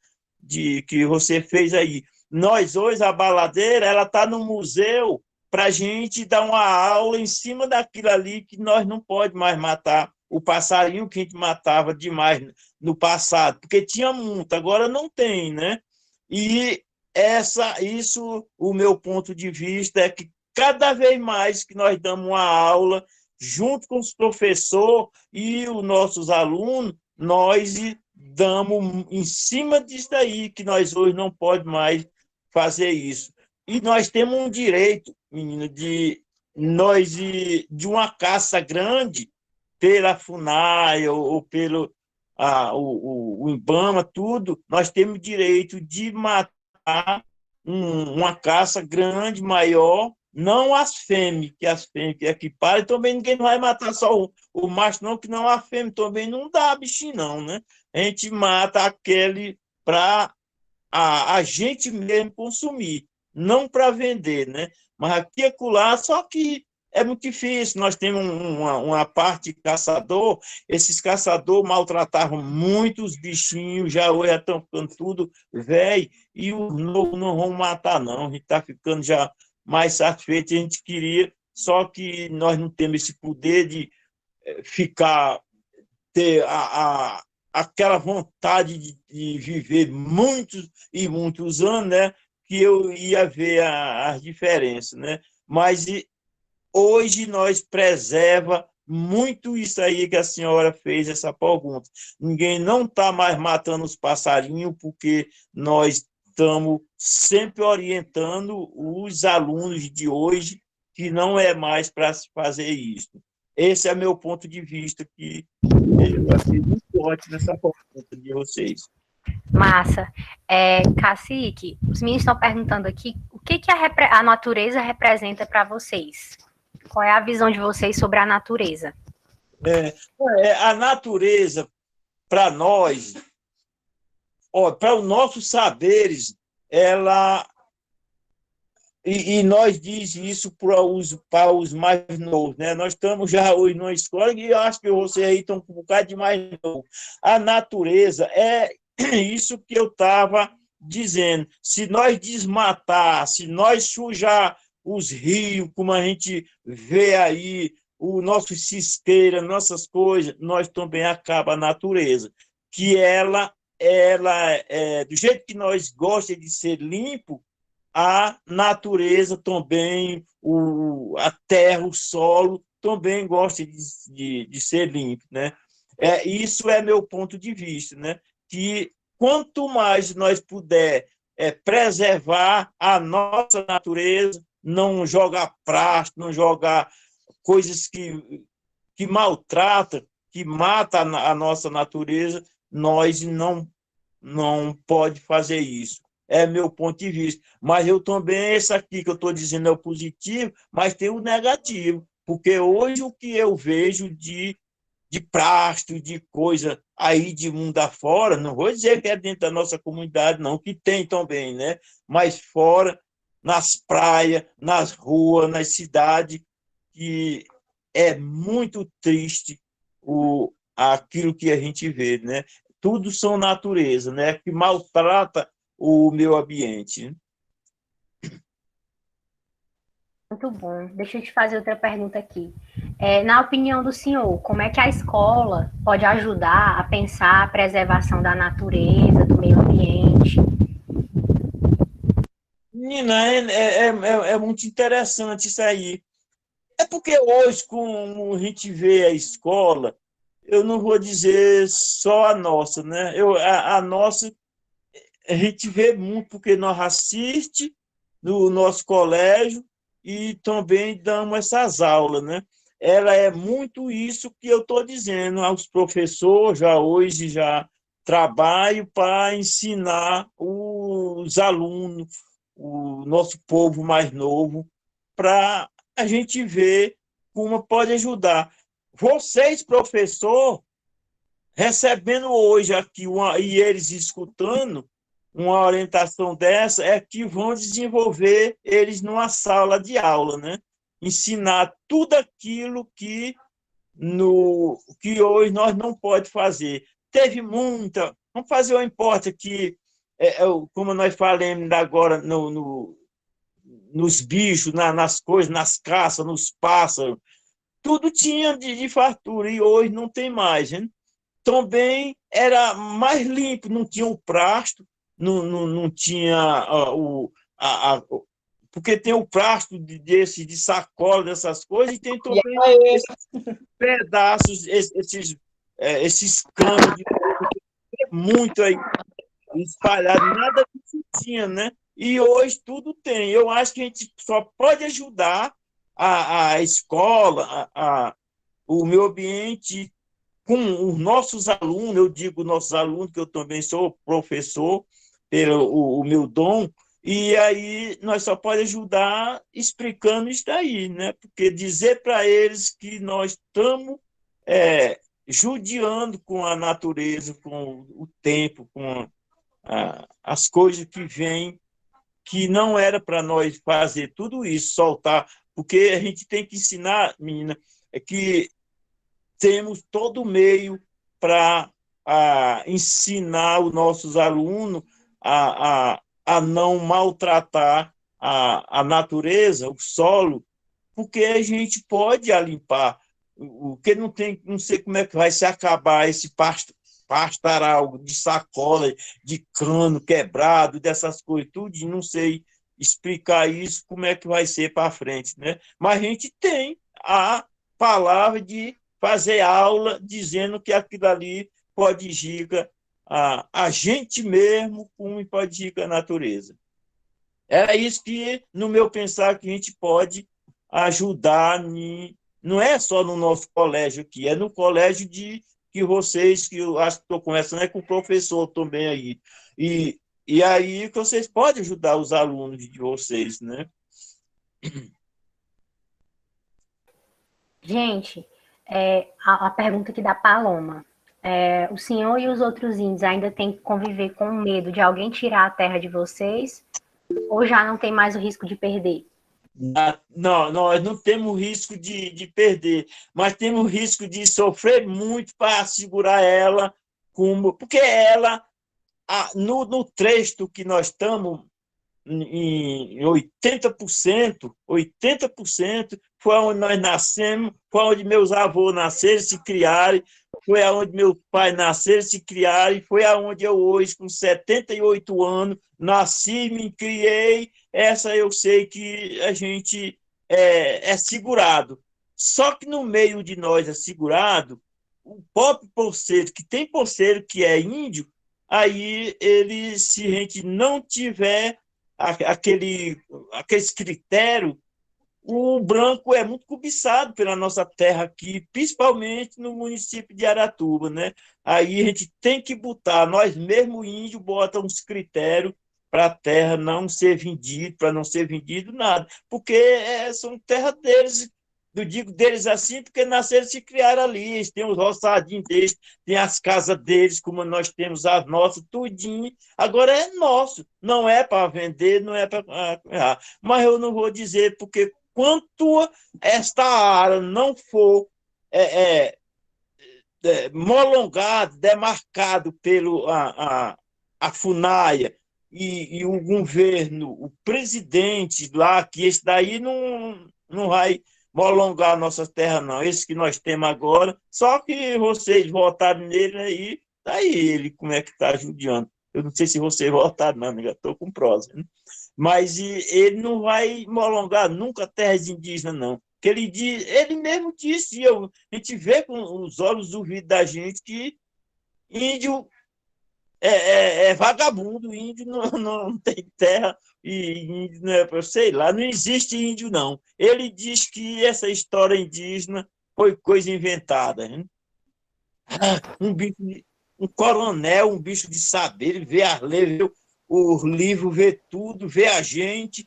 Speaker 4: que você fez aí. Nós hoje, a baladeira, ela está no museu para a gente dar uma aula em cima daquilo ali que nós não podemos mais matar o passarinho que a gente matava demais no passado, porque tinha muito, agora não tem, né? E isso, o meu ponto de vista é que cada vez mais que nós damos uma aula junto com os professores e os nossos alunos, nós damos em cima disso daí, que nós hoje não pode mais fazer isso. E nós temos um direito, menino, de uma caça grande pela FUNAI ou pelo o IBAMA, tudo, nós temos direito de matar uma caça grande, maior, não as fêmeas, que as fêmeas que equiparam, também ninguém vai matar só o macho, não, que não a fêmea também não dá bichinho, não, né? A gente mata aquele para a gente mesmo consumir, não para vender, né? Mas aqui e acolá, só que é muito difícil. Nós temos uma parte de caçador, esses caçadores maltratavam muitos bichinhos, já hoje estão ficando tudo velho, e os novos não vão matar, não. A gente está ficando já mais satisfeito, a gente queria, só que nós não temos esse poder de ficar, ter aquela vontade de viver muitos e muitos anos, né? Que eu ia ver as diferenças, né? Mas hoje nós preserva muito isso aí que a senhora fez, essa pergunta. Ninguém não está mais matando os passarinhos, porque nós estamos sempre orientando os alunos de hoje que não é mais para se fazer isso. Esse é meu ponto de vista, que eu achei muito forte nessa pergunta de vocês.
Speaker 1: Massa. Cacique, os meninos estão perguntando aqui o que a natureza representa para vocês. Qual é a visão de vocês sobre a natureza?
Speaker 4: A natureza, para nós, para os nossos saberes, ela... E nós diz isso para os mais novos, né? Nós estamos já hoje numa escola e eu acho que vocês aí estão com um bocado de mais novo. A natureza é isso que eu estava dizendo. Se nós desmatar, se nós sujar os rios, como a gente vê aí, o nosso cisqueira, nossas coisas, nós também acaba a natureza. Que ela do jeito que nós gostamos de ser limpo, a natureza também, a terra, o solo, também gosta de ser limpo, né? Isso é meu ponto de vista, né? Que quanto mais nós puder preservar a nossa natureza, não jogar plástico, não jogar coisas que maltratam, que matam a nossa natureza, nós não pode fazer isso. É meu ponto de vista. Mas eu também, esse aqui que eu estou dizendo é o positivo, mas tem o negativo, porque hoje o que eu vejo de plástico, de coisa aí de mundo afora, não vou dizer que é dentro da nossa comunidade, não, que tem também, né? Mas fora, nas praias, nas ruas, nas cidades, que é muito triste aquilo que a gente vê, né? Tudo são natureza, né? Que maltrata o meio ambiente.
Speaker 1: Muito bom. Deixa eu te fazer outra pergunta aqui. Na opinião do senhor, como é que a escola pode ajudar a pensar a preservação da natureza, do meio ambiente?
Speaker 4: Menina, é muito interessante isso aí. É porque hoje, como a gente vê a escola, eu não vou dizer só a nossa, né? A nossa, a gente vê muito porque nós assiste no nosso colégio e também damos essas aulas, né? Ela é muito isso que eu estou dizendo aos professores, já hoje já trabalho para ensinar os alunos, o nosso povo mais novo, para a gente ver como pode ajudar. Vocês, professor, recebendo hoje aqui e eles escutando, uma orientação dessa é que vão desenvolver eles numa sala de aula, né? Ensinar tudo aquilo que hoje nós não pode fazer. Teve muita... Vamos fazer uma importa que, como nós falamos agora nos bichos, nas coisas, nas caças, nos pássaros, tudo tinha de fartura, e hoje não tem mais, né? Também era mais limpo, não tinha o plástico, não tinha porque tem o plástico de sacola, dessas coisas, e tem também esses pedaços, esses canos de muito aí espalhado, nada disso tinha, né? E hoje tudo tem. Eu acho que a gente só pode ajudar a escola, o meio ambiente, com os nossos alunos. Eu digo nossos alunos, que eu também sou professor, pelo o meu dom, e aí nós só podemos ajudar explicando isso daí, né? Porque dizer para eles que nós estamos judiando com a natureza, com o tempo, com as coisas que vêm, que não era para nós fazer tudo isso, soltar, porque a gente tem que ensinar, menina, que temos todo o meio para ensinar os nossos alunos a não maltratar a natureza, o solo, porque a gente pode limpar. O que não tem, não sei como é que vai se acabar esse pastaral de sacola, de cano quebrado, dessas coisas, tudo, e não sei explicar isso, como é que vai ser para frente, né? Mas a gente tem a palavra de fazer aula dizendo que aquilo ali pode giga a gente mesmo, como pode giga a natureza. É isso que, no meu pensar, que a gente pode ajudar, não é só no nosso colégio aqui, é no colégio que vocês, que eu acho que estou conversando, é com o professor também aí. E aí que vocês podem ajudar os alunos de vocês, né?
Speaker 1: Gente, a pergunta aqui da Paloma. O senhor e os outros índios ainda têm que conviver com o medo de alguém tirar a terra de vocês? Ou já não tem mais o risco de perder?
Speaker 4: Não, nós não temos risco de perder, mas temos risco de sofrer muito para segurar ela, porque ela, no trecho que nós estamos, em 80% foi onde nós nascemos, foi onde meus avós nasceram e se criaram, foi onde meus pais nasceram e se criaram, e foi onde eu hoje, com 78 anos, nasci, me criei. Essa eu sei que a gente é segurado. Só que no meio de nós é segurado, o próprio porceiro, que tem porceiro que é índio, aí ele, se a gente não tiver aqueles critérios, o branco é muito cobiçado pela nossa terra aqui, principalmente no município de Aratuba, né? Aí a gente tem que botar, nós mesmo índios botamos uns critérios para a terra não ser vendida, para não ser vendido nada, porque são terra deles. Eu digo deles assim porque nasceram e se criaram ali, eles têm os roçadinhos deles, tem as casas deles, como nós temos as nossas, tudinho. Agora é nosso, não é para vender, não é para... Mas eu não vou dizer, porque quanto esta área não for molongado, demarcado pelo a FUNAI e o governo, o presidente lá, que esse daí não vai molongar a nossa terra, não. Esse que nós temos agora, só que vocês votaram nele aí, tá aí ele como é que está judiando. Eu não sei se vocês votaram, não, já estou com prosa, né? Mas ele não vai molongar nunca terras indígenas, não. Que ele mesmo disse, a gente vê com os olhos do vidro da gente que índio é vagabundo, índio não tem terra, e índio não é, sei lá, não existe índio, não. Ele diz que essa história indígena foi coisa inventada. Hein? Um bicho, um coronel, um bicho de saber, ele vê as leis, vê o livro, vê tudo, vê a gente,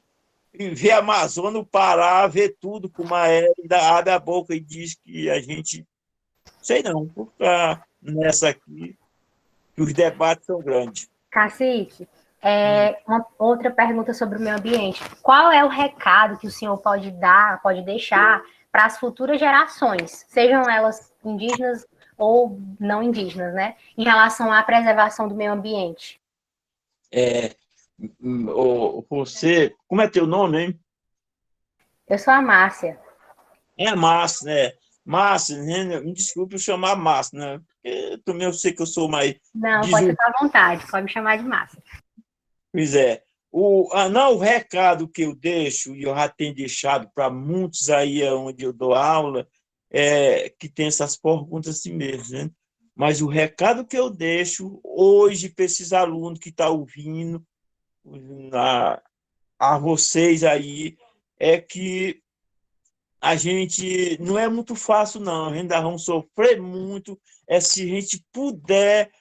Speaker 4: vê a Amazônia, o Pará, vê tudo com uma ainda abre a boca e diz que a gente, sei não, por ficar nessa aqui, que os debates são grandes.
Speaker 1: Cacique, Uma outra pergunta sobre o meio ambiente. Qual é o recado que o senhor pode dar, pode deixar para as futuras gerações, sejam elas indígenas ou não indígenas, né, em relação à preservação do meio ambiente?
Speaker 4: Você, como é teu nome, hein?
Speaker 1: Eu sou a Márcia.
Speaker 4: É Márcia, né? Márcia, né? Me desculpe eu chamar Márcia, né? Porque também eu sei que eu sou mais
Speaker 1: Não, pode
Speaker 4: desu...
Speaker 1: ficar à vontade, pode me chamar de Márcia.
Speaker 4: Pois é. Não, o recado que eu deixo, e eu já tenho deixado para muitos aí onde eu dou aula, que tem essas perguntas assim mesmo, né? Mas o recado que eu deixo hoje para esses alunos que estão ouvindo, a vocês aí, é que a gente não é muito fácil, não. Ainda vamos sofrer muito se a gente puder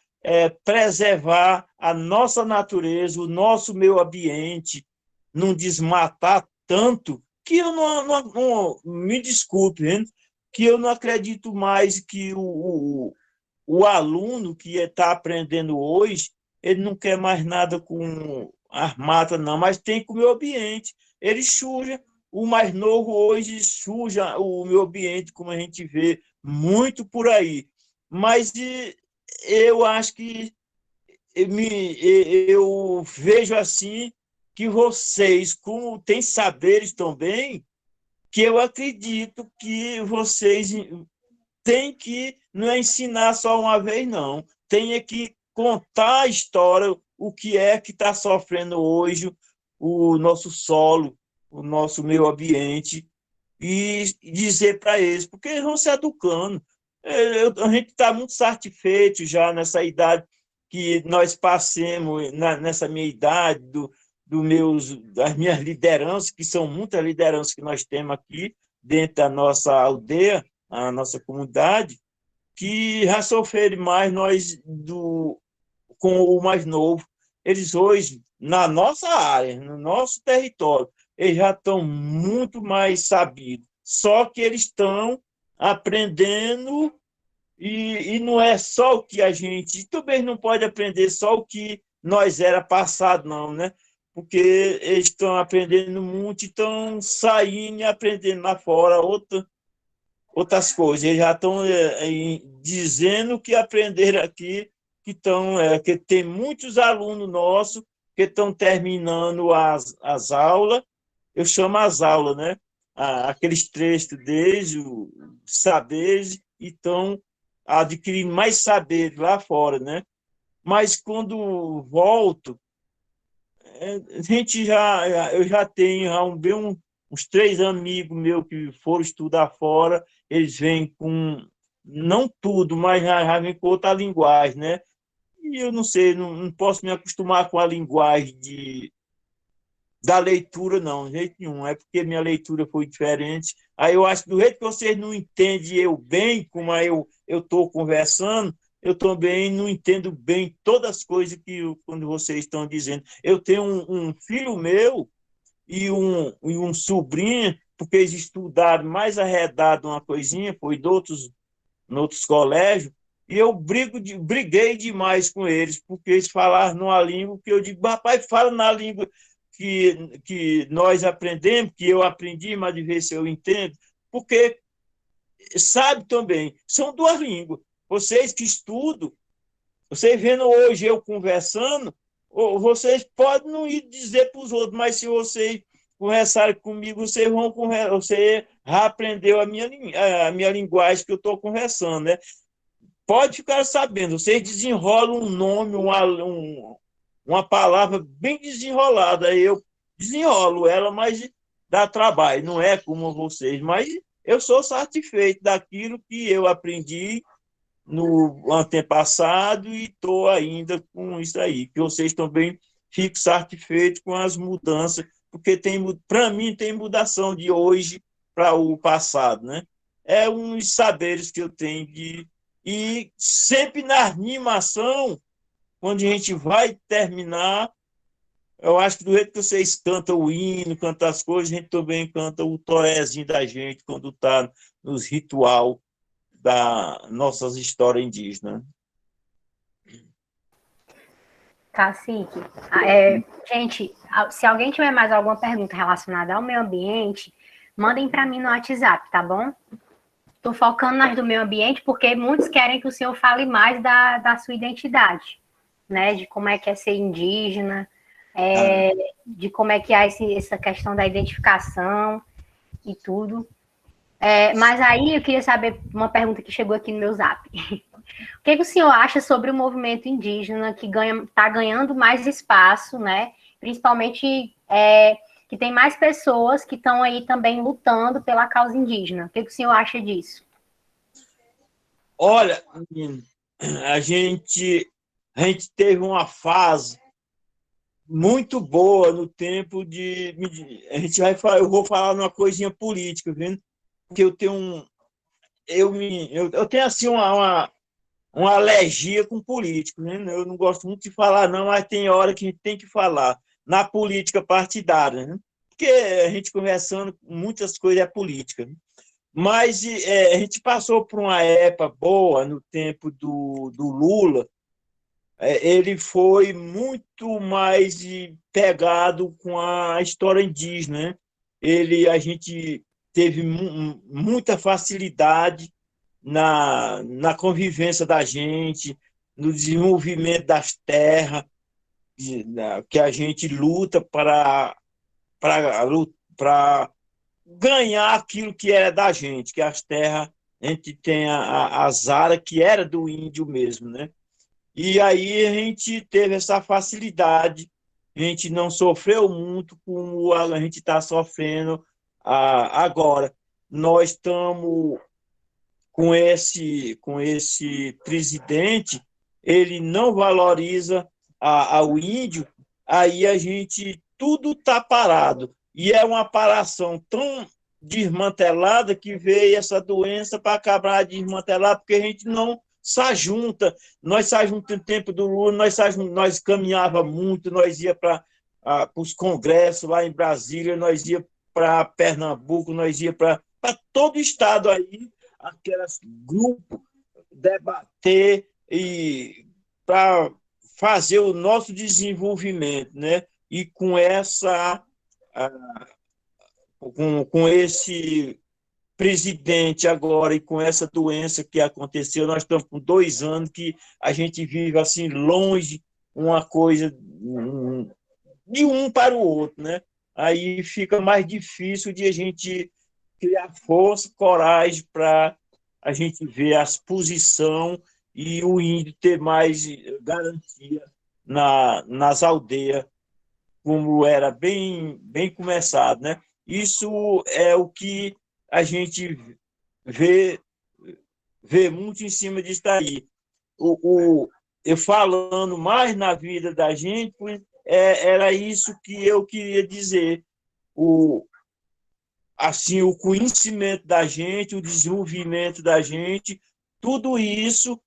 Speaker 4: preservar a nossa natureza, o nosso meio ambiente, não desmatar tanto, que eu me desculpe, hein, que eu não acredito mais que o aluno que está aprendendo hoje, ele não quer mais nada com as matas, não, mas tem com o meio ambiente. Ele suja, o mais novo hoje suja o meio ambiente, como a gente vê muito por aí. Mas eu acho que eu vejo assim que vocês, como têm saberes também, que eu acredito que vocês têm que não é ensinar só uma vez, não. Tem que contar a história, o que é que está sofrendo hoje o nosso solo, o nosso meio ambiente, e dizer para eles, porque eles vão se educando. A gente está muito satisfeito já nessa idade que nós passemos, nessa minha idade, das minhas lideranças, que são muitas lideranças que nós temos aqui dentro da nossa aldeia, a nossa comunidade, que já sofreram mais com o mais novo. Eles hoje, na nossa área, no nosso território, eles já estão muito mais sabidos. Só que eles estão aprendendo e não é só o que a gente... Também não pode aprender só o que nós era passado, não, né? Porque eles estão aprendendo muito e estão saindo e aprendendo lá fora outras coisas. Eles já estão dizendo que aprenderam aqui, que tem muitos alunos nossos que estão terminando as aulas, eu chamo as aulas, né? Aqueles trechos deles, os saberes, e estão adquirindo mais saber lá fora, né? Mas quando volto, eu já tenho uns 3 amigos meus que foram estudar fora, eles vêm com, não tudo, mas já vêm com outra linguagem, né? E eu não sei, não posso me acostumar com a linguagem da leitura, não, de jeito nenhum. É porque minha leitura foi diferente. Aí eu acho que do jeito que vocês não entendem eu bem, como eu estou conversando, eu também não entendo bem todas as coisas quando vocês estão dizendo. Eu tenho um filho meu e um sobrinho, porque eles estudaram mais arredado uma coisinha, foi em outros colégios, e eu briguei demais com eles, porque eles falaram numa língua que eu digo, rapaz, fala na língua que nós aprendemos, que eu aprendi, mas de ver se eu entendo, porque sabe também, são duas línguas. Vocês que estudam, vocês vendo hoje eu conversando, vocês podem não ir dizer para os outros, mas se vocês conversarem comigo, você já aprendeu a minha linguagem que eu estou conversando, né? Pode ficar sabendo, vocês desenrolam um nome, uma palavra bem desenrolada, eu desenrolo ela, mas dá trabalho, não é como vocês, mas eu sou satisfeito daquilo que eu aprendi no antepassado e estou ainda com isso aí, que vocês também fiquem satisfeitos com as mudanças, porque para mim tem mudação de hoje para o passado, né? É uns saberes que eu tenho e sempre na animação, quando a gente vai terminar, eu acho que do jeito que vocês cantam o hino, cantam as coisas, a gente também canta o torézinho da gente quando está nos ritual das nossas histórias indígenas.
Speaker 1: Cacique, gente, se alguém tiver mais alguma pergunta relacionada ao meio ambiente, mandem para mim no WhatsApp, tá bom? Estou focando nas do meio ambiente porque muitos querem que o senhor fale mais da sua identidade, né? De como é que é ser indígena, de como é que é essa questão da identificação e tudo. Mas aí eu queria saber uma pergunta que chegou aqui no meu zap. O que o senhor acha sobre o movimento indígena que está ganhando mais espaço, né? Principalmente que tem mais pessoas que estão aí também lutando pela causa indígena. O que o senhor acha disso?
Speaker 4: Olha, menino, a gente teve uma fase muito boa no tempo a gente vai falar, eu vou falar uma coisinha política, vendo? Que eu tenho eu tenho assim uma alergia com político, né? Eu não gosto muito de falar, não, mas tem hora que a gente tem que falar na política partidária, né? Porque a gente conversando, muitas coisas é política, né? Mas a gente passou por uma época boa no tempo do Lula. Ele foi muito mais pegado com a história indígena, né? A gente teve muita facilidade na convivência da gente, no desenvolvimento das terras, que a gente luta para ganhar aquilo que era da gente, que as terras, a gente tem as áreas que era do índio mesmo, né? E aí a gente teve essa facilidade, a gente não sofreu muito como a gente está sofrendo agora. Nós estamos com esse presidente, ele não valoriza ao índio, aí a gente, tudo está parado. E é uma paração tão desmantelada que veio essa doença para acabar de desmantelar, porque a gente não se ajunta. Nós se juntamos no tempo do Lula, nós caminhava muito, nós ia para os congressos lá em Brasília, nós ia para Pernambuco, nós ia para todo o estado aí, aqueles grupos debater e para fazer o nosso desenvolvimento, né? E com com esse presidente agora e com essa doença que aconteceu, nós estamos com 2 anos que a gente vive assim longe uma coisa de um para o outro, né? Aí fica mais difícil de a gente criar força, coragem para a gente ver a posição e o índio ter mais garantia nas aldeias, como era bem começado, né? Isso é o que a gente vê, vê muito em cima disso aí. Eu falando mais na vida da gente, era isso que eu queria dizer. Assim, o conhecimento da gente, o desenvolvimento da gente, tudo isso,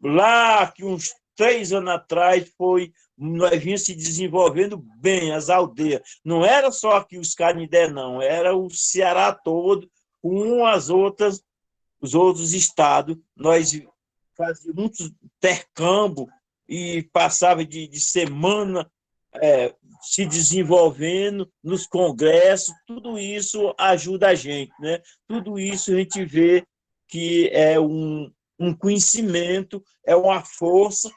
Speaker 4: lá que uns 3 anos atrás, nós vínhamos se desenvolvendo bem, as aldeias. Não era só aqui os Canindé, não, era o Ceará todo, com os outros estados. Nós fazíamos muitos intercâmbio e passava de semana se desenvolvendo nos congressos, tudo isso ajuda a gente, né? Tudo isso a gente vê que é um conhecimento, é uma força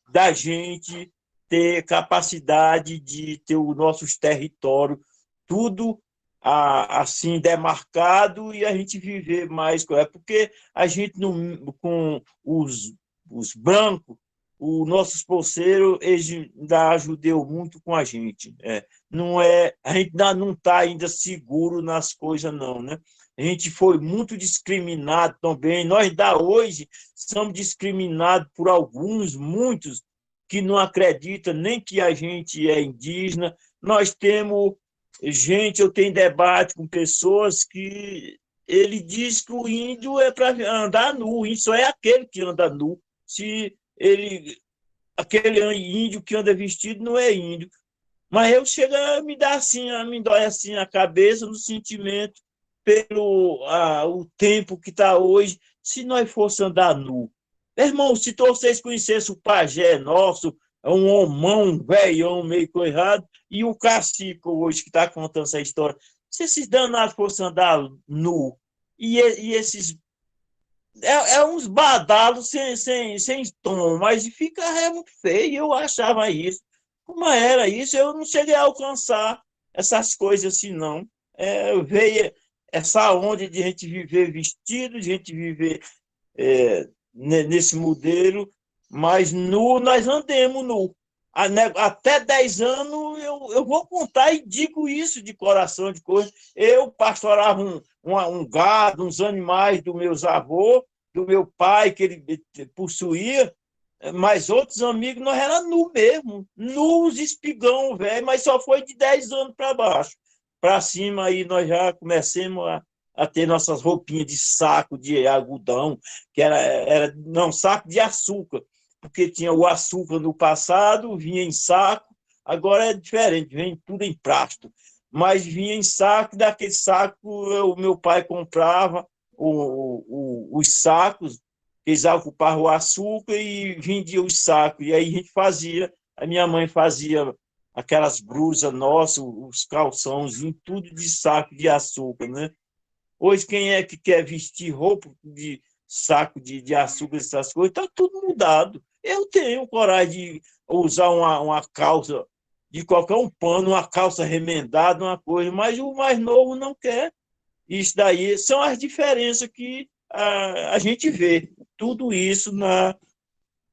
Speaker 4: da gente ter capacidade de ter os nossos territórios tudo assim demarcado e a gente viver mais, porque a gente não, com os brancos, os nossos parceiros, eles ainda ajudam muito com a gente. Não a gente ainda não está ainda seguro nas coisas, não, né? A gente foi muito discriminado também. Nós ainda hoje somos discriminados por alguns, muitos, que não acreditam nem que a gente é indígena. Nós temos gente, eu tenho debate com pessoas que ele diz que o índio é para andar nu, o índio só é aquele que anda nu. Se aquele índio que anda vestido não é índio. Mas eu chego a me dar assim, me dói assim a cabeça no sentimento pelo o tempo que está hoje, se nós fosse andar nu. Meu irmão, se vocês conhecessem o pajé nosso, um homão, um velhão meio coisado, e o cacique hoje que está contando essa história. Se esses danados fossem andar nu, e esses uns badalos sem tom, mas fica muito feio, eu achava isso. Como era isso? Eu não cheguei a alcançar essas coisas assim, não. Veio essa onda de a gente viver vestido, de a gente viver nesse modelo, mas nu, nós andemos nu. Até 10 anos eu vou contar e digo isso de coração, de coisa. Eu pastorava um gado, uns animais dos meus avós, do meu pai, que ele possuía, mas outros amigos nós era nu mesmo, nus espigão, velho, mas só foi de 10 anos para baixo. Para cima aí nós já começamos a ter nossas roupinhas de saco de algodão, que era não, saco de açúcar, porque tinha o açúcar no passado, vinha em saco, agora é diferente, vem tudo em plástico, mas vinha em saco, daquele saco o meu pai comprava os sacos, eles ocupavam o açúcar e vendiam os sacos, e aí a minha mãe fazia aquelas blusas nossas, os calçãozinhos, tudo de saco de açúcar, né? Hoje, quem é que quer vestir roupa de saco de açúcar, essas coisas, está tudo mudado. Eu tenho coragem de usar uma calça de qualquer um pano, uma calça remendada, uma coisa, mas o mais novo não quer. Isso daí são as diferenças que a gente vê. Tudo isso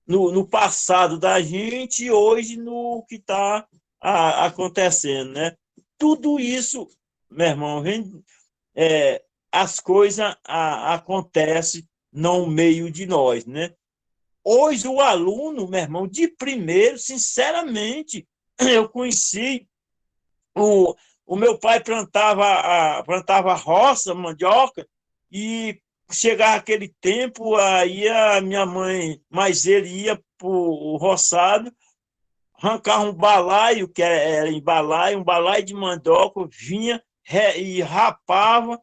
Speaker 4: no passado da gente e hoje no que está acontecendo, né? Tudo isso, meu irmão, as coisas acontecem no meio de nós, né? Hoje, o aluno, meu irmão, de primeiro, sinceramente, eu conheci o meu pai plantava roça, mandioca, e chegava aquele tempo, aí a minha mãe, mas ele ia para o roçado, arrancava um balaio, que era em balaio, um balaio de mandioca, vinha e rapava,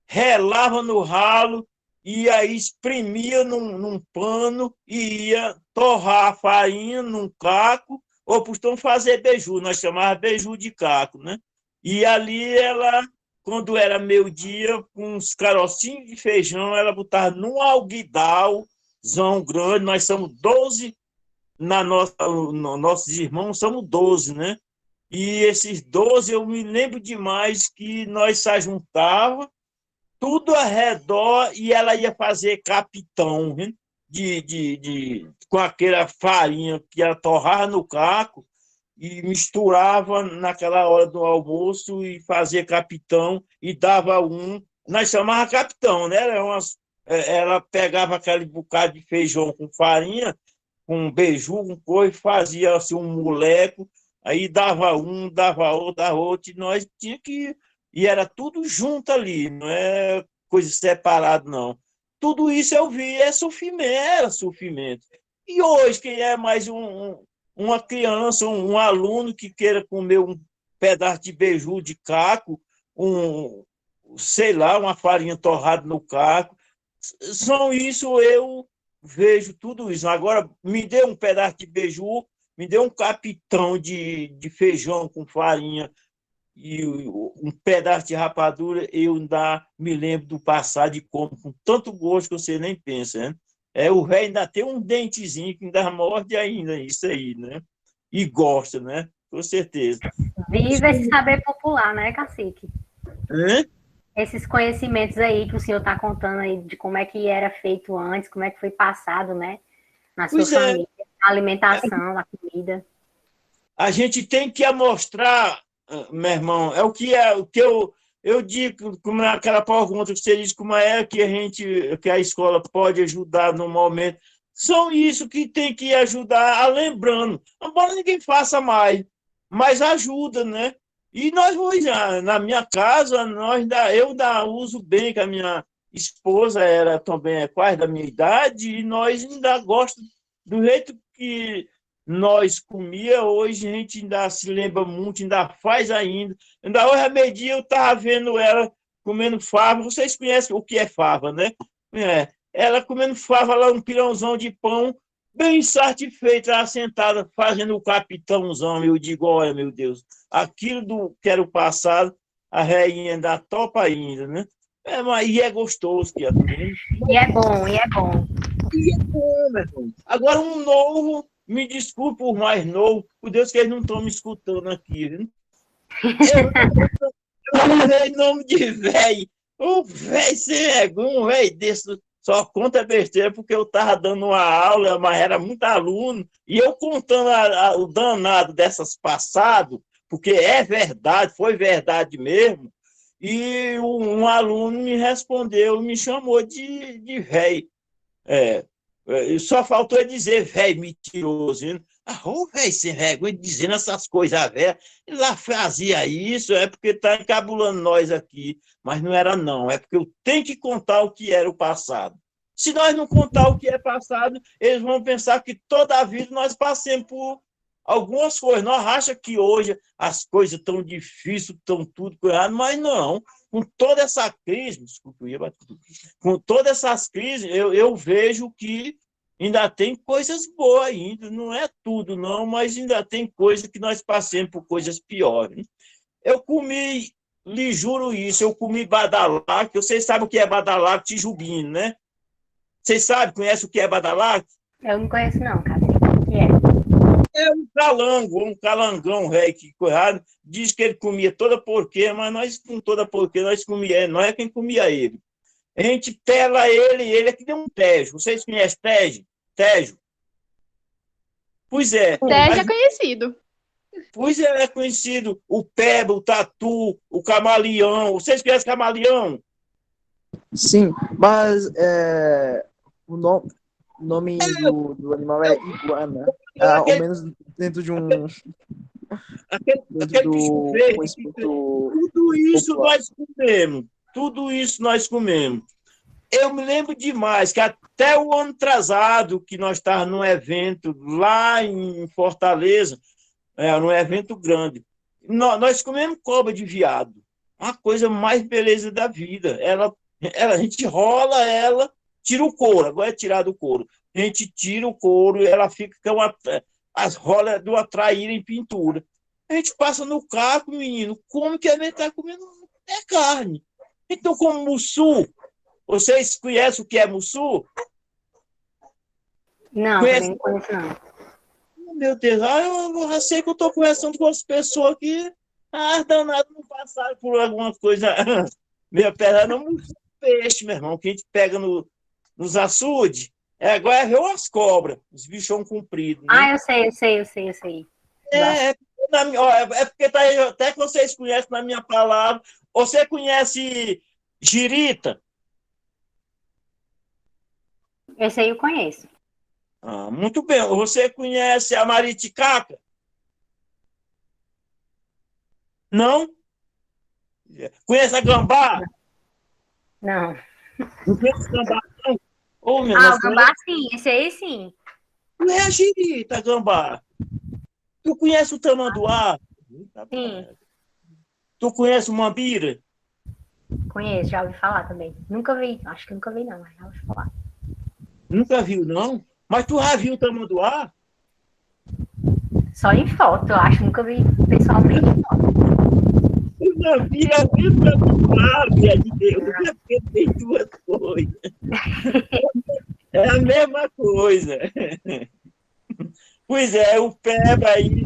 Speaker 4: relava no ralo, e aí espremia num pano e ia torrar a farinha num caco, ou costumam fazer beiju, nós chamávamos beiju de caco, né? E ali ela, quando era meio-dia, com uns carocinhos de feijão, ela botava num alguidalzão grande, nós somos 12, nossos irmãos somos 12, né? E esses 12, eu me lembro demais que nós se juntava tudo ao redor e ela ia fazer capitão, né? Com aquela farinha que ela torrava no caco e misturava naquela hora do almoço e fazia capitão e dava nós chamava capitão, né? Ela pegava aquele bocado de feijão com farinha, com beiju, com coisa, fazia assim um moleco, aí dava outro, e nós tínhamos que. E era tudo junto ali, não é coisa separada, não. Tudo isso eu vi, era sofrimento. E hoje, quem é mais uma criança, um aluno que queira comer um pedaço de beiju de caco, sei lá, uma farinha torrada no caco, são isso, eu vejo tudo isso. Agora, me dê um pedaço de beiju, me dê um capitão de feijão com farinha e um pedaço de rapadura, eu ainda me lembro do passado e como com tanto gosto que você nem pensa, né? O velho ainda tem um dentezinho que ainda morde ainda, isso aí, né? E gosta, né? Com certeza.
Speaker 1: Viva esse saber popular, né, cacique?
Speaker 4: Hã?
Speaker 1: Esses conhecimentos aí que o senhor está contando aí de como é que era feito antes, como é que foi passado, né? Na sua família, a alimentação, a comida.
Speaker 4: A gente tem que mostrar, meu irmão, o que eu digo, como aquela pergunta que você disse, como é que a escola pode ajudar no momento. São isso que tem que ajudar, lembrando, embora ninguém faça mais, mas ajuda, né? E nós hoje, na minha casa, eu ainda uso bem, que a minha esposa era também quase da minha idade, e nós ainda gostamos do jeito que nós comia, hoje a gente ainda se lembra muito, ainda faz ainda. Ainda hoje, a meio-dia, eu estava vendo ela comendo fava. Vocês conhecem o que é fava, né? Ela comendo fava lá, um pirãozão de pão, bem satisfeito, lá sentado, fazendo o capitãozão. Eu digo, olha, meu Deus, aquilo do que era o passado, a rainha ainda topa ainda, né? E é gostoso, criatura.
Speaker 1: E é bom, e é bom.
Speaker 4: E é bom, meu irmão. Agora, um novo, me desculpe por mais novo, por Deus que eles não estão me escutando aqui, viu? Eu falei em nome de velho. O velho sem vergonha, um velho desse só conta besteira porque eu estava dando uma aula, mas era muito aluno, e eu contando o danado dessas passadas, porque é verdade, foi verdade mesmo, e um aluno me respondeu, me chamou de velho. É, só faltou ele dizer, velho, mentiroso. Ô, velho, sem vergonha, dizendo essas coisas, velho. Ele lá fazia isso, é porque está encabulando nós aqui. Mas não era, não. É porque eu tenho que contar o que era o passado. Se nós não contar o que é passado, eles vão pensar que toda a vida nós passemos por algumas coisas. Nós achamos que hoje as coisas estão difíceis, estão tudo errado, mas não. Com toda essa crise, desculpa, com todas essas crises, eu vejo que ainda tem coisas boas ainda, não é tudo não, mas ainda tem coisas que nós passamos por coisas piores. Né? Eu comi, lhe juro isso, eu comi badalac, vocês sabem o que é badalac tijubino, né? Vocês sabem, conhecem o que é badalac?
Speaker 1: Eu não conheço, não, cara. O que é?
Speaker 4: É um calango, um calangão, velho, que corrado. Diz que ele comia toda porqueira, mas nós, com toda porqueira, nós comia, não é quem comia ele. A gente pela ele é que nem um tejo. Vocês conhecem tejo? Tejo? Pois é.
Speaker 5: Tejo é conhecido.
Speaker 4: Pois é conhecido o peba, o tatu, o camaleão. Vocês conhecem camaleão?
Speaker 6: Sim, mas o nome do animal é iguana. Ao menos dentro de um.
Speaker 4: Aquele bicho verde. Tudo isso
Speaker 6: popular.
Speaker 4: nós comemos. Tudo isso nós comemos. Eu me lembro demais que até o ano atrasado, que nós estávamos num evento lá em Fortaleza, num evento grande, nós comemos cobra de viado. Uma coisa mais beleza da vida. A gente rola ela, tira o couro, agora é tirar do couro. A gente tira o couro e ela fica com as rolas do atrair em pintura. A gente passa no caco, menino, como que a gente está comendo? É carne. Então, como mussu, vocês conhecem o que é mussu?
Speaker 1: Não, também não conheço, não.
Speaker 4: Meu Deus, eu já sei que eu estou conversando com as pessoas que, danado, não passaram por alguma coisa. Minha perna não mussu peixe, meu irmão, que a gente pega nos açudes. Agora é ver as cobras, os bichão compridos. Né?
Speaker 1: Eu sei.
Speaker 4: É porque tá aí, até que vocês conhecem na minha palavra. Você conhece girita?
Speaker 1: Esse aí eu conheço.
Speaker 4: Muito bem. Você conhece a mariticaca? Não? Conhece a gambá?
Speaker 1: Não.
Speaker 4: Não conhece gambá, não?
Speaker 1: O gambá sim, esse aí sim.
Speaker 4: Não é a girita, a gambá. Tu conhece o tamanduá?
Speaker 1: Sim.
Speaker 4: Tu conhece o mambira?
Speaker 1: Conheço, já ouvi falar também. Nunca vi, acho que nunca vi não, mas já ouvi falar.
Speaker 4: Nunca viu, não? Mas tu já viu o tamanduá?
Speaker 1: Só em foto, eu acho, nunca vi pessoalmente em foto.
Speaker 4: O mambira é mesmo tamanduá, minha de Deus, é porque tem duas coisas. É a mesma coisa. Pois é, o peba aí.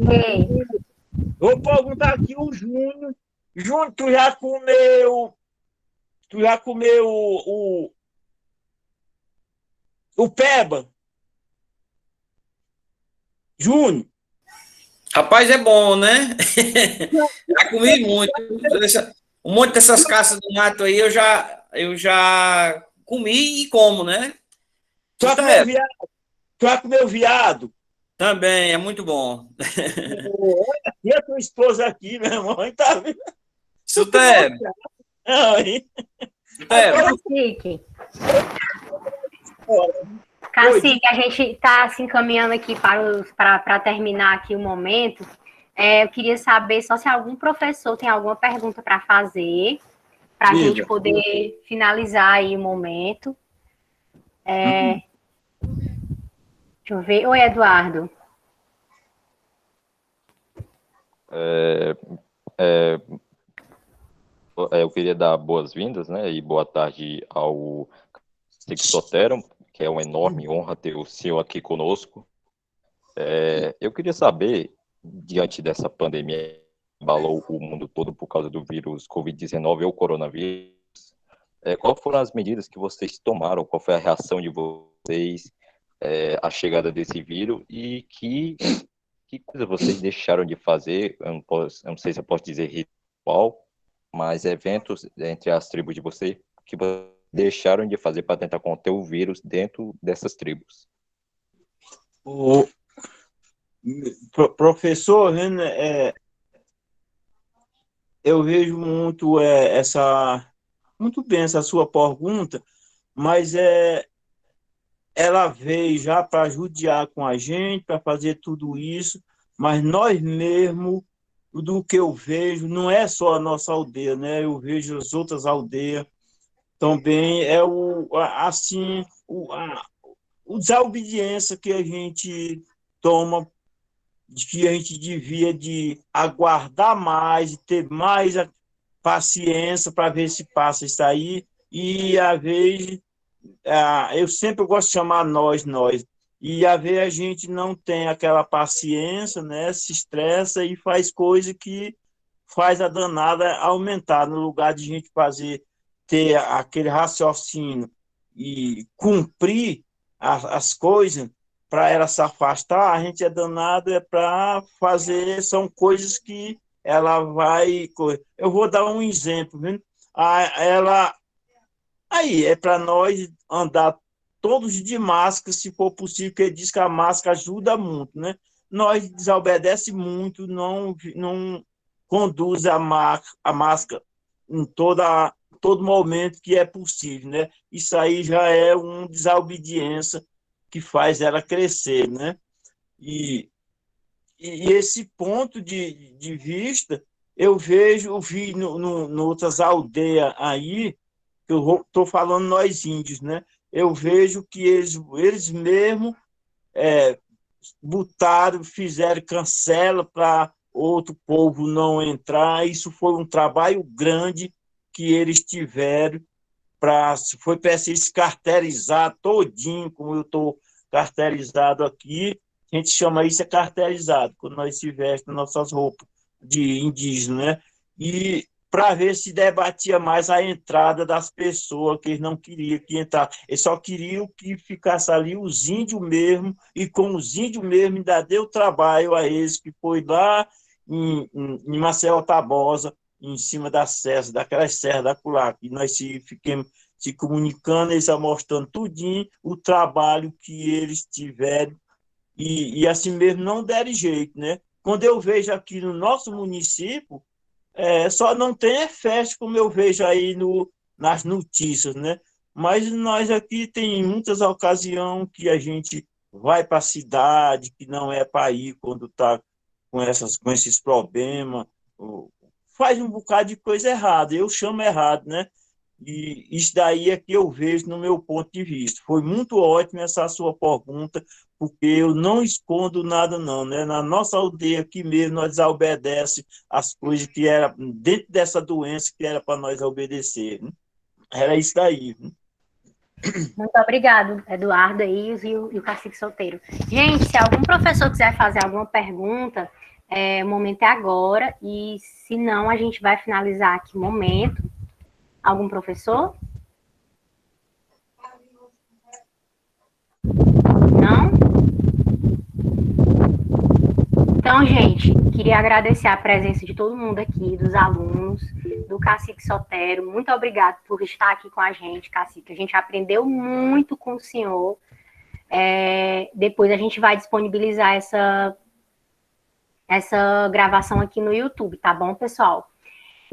Speaker 4: Vou perguntar aqui o Júnior. Júnior, tu já comeu o peba? Júnior?
Speaker 3: Rapaz, é bom, né? Já comi muito. Um monte dessas caças do mato aí eu já comi e como, né?
Speaker 4: Tu já comeu viado?
Speaker 3: Também, é muito bom.
Speaker 4: E a tua esposa aqui, meu irmão, tá vendo?
Speaker 3: Sutero.
Speaker 1: Cacique, a gente está se encaminhando aqui para terminar aqui o momento. Eu queria saber só se algum professor tem alguma pergunta para fazer, para a gente poder finalizar aí o momento. Deixa eu ver. Oi, Eduardo.
Speaker 5: Eu queria dar boas-vindas, né, e boa tarde ao Cacique Sotero, que é uma enorme honra ter o senhor aqui conosco. Eu queria saber, diante dessa pandemia que abalou o mundo todo por causa do vírus Covid-19 ou coronavírus, quais foram as medidas que vocês tomaram, qual foi a reação de vocês à chegada desse vírus e que coisa vocês deixaram de fazer, eu não sei se eu posso dizer ritual, mas eventos entre as tribos de vocês que vocês deixaram de fazer para tentar conter o vírus dentro dessas tribos.
Speaker 4: O professor, né, eu vejo muito muito bem essa sua pergunta, mas ela veio já para judiar com a gente, para fazer tudo isso, mas nós mesmos, do que eu vejo, não é só a nossa aldeia, né? Eu vejo as outras aldeias também, o desobediência que a gente toma, de que a gente devia de aguardar mais, ter mais paciência para ver se passa isso aí, e às vezes eu sempre gosto de chamar nós, e às vezes a gente não tem aquela paciência, né, se estressa e faz coisa que faz a danada aumentar, no lugar de a gente ter aquele raciocínio e cumprir as coisas para ela se afastar, a gente é danado para fazer, são coisas que ela vai... Eu vou dar um exemplo, viu? Aí, é para nós andar todos de máscara, se for possível, porque diz que a máscara ajuda muito, né? Nós desobedece muito, não conduz a máscara em todo momento que é possível, né? Isso aí já é uma desobediência que faz ela crescer, né? E esse ponto de vista, eu vi no outras aldeias aí, eu estou falando nós índios, né? Eu vejo que eles mesmos fizeram cancela para outro povo não entrar. Isso foi um trabalho grande que eles tiveram, foi preciso carterizar todinho, como eu estou carterizado aqui. A gente chama isso carterizado, quando nós se vestimos nossas roupas de indígena, né? E para ver se debatia mais a entrada das pessoas, que eles não queriam que entrasse. Eles só queriam que ficasse ali os índios mesmo, e com os índios mesmo ainda deu trabalho a eles, que foi lá em Maceió Tabosa, em cima das serras, daquelas serras da Culac, e nós fiquemos se comunicando, eles mostrando tudinho o trabalho que eles tiveram, e assim mesmo não deram jeito, né? Quando eu vejo aqui no nosso município, só não tem festa, como eu vejo aí nas notícias, né? Mas nós aqui tem muitas ocasiões que a gente vai para a cidade, que não é para ir quando está com esses problemas, faz um bocado de coisa errada, eu chamo errado, né? E isso daí é que eu vejo no meu ponto de vista. Foi muito ótimo essa sua pergunta, porque eu não escondo nada, não, né? Na nossa aldeia aqui mesmo, nós obedecemos as coisas que era dentro dessa doença que era para nós obedecer, né? Era isso daí, né?
Speaker 1: Muito obrigado, Eduardo aí e o Cacique Solteiro. Gente, se algum professor quiser fazer alguma pergunta, o momento é agora, e se não, a gente vai finalizar aqui o momento. Algum professor? Não? Então, gente, queria agradecer a presença de todo mundo aqui, dos alunos, do Cacique Sotero. Muito obrigado por estar aqui com a gente, Cacique. A gente aprendeu muito com o senhor. Depois a gente vai disponibilizar essa gravação aqui no YouTube, tá bom, pessoal?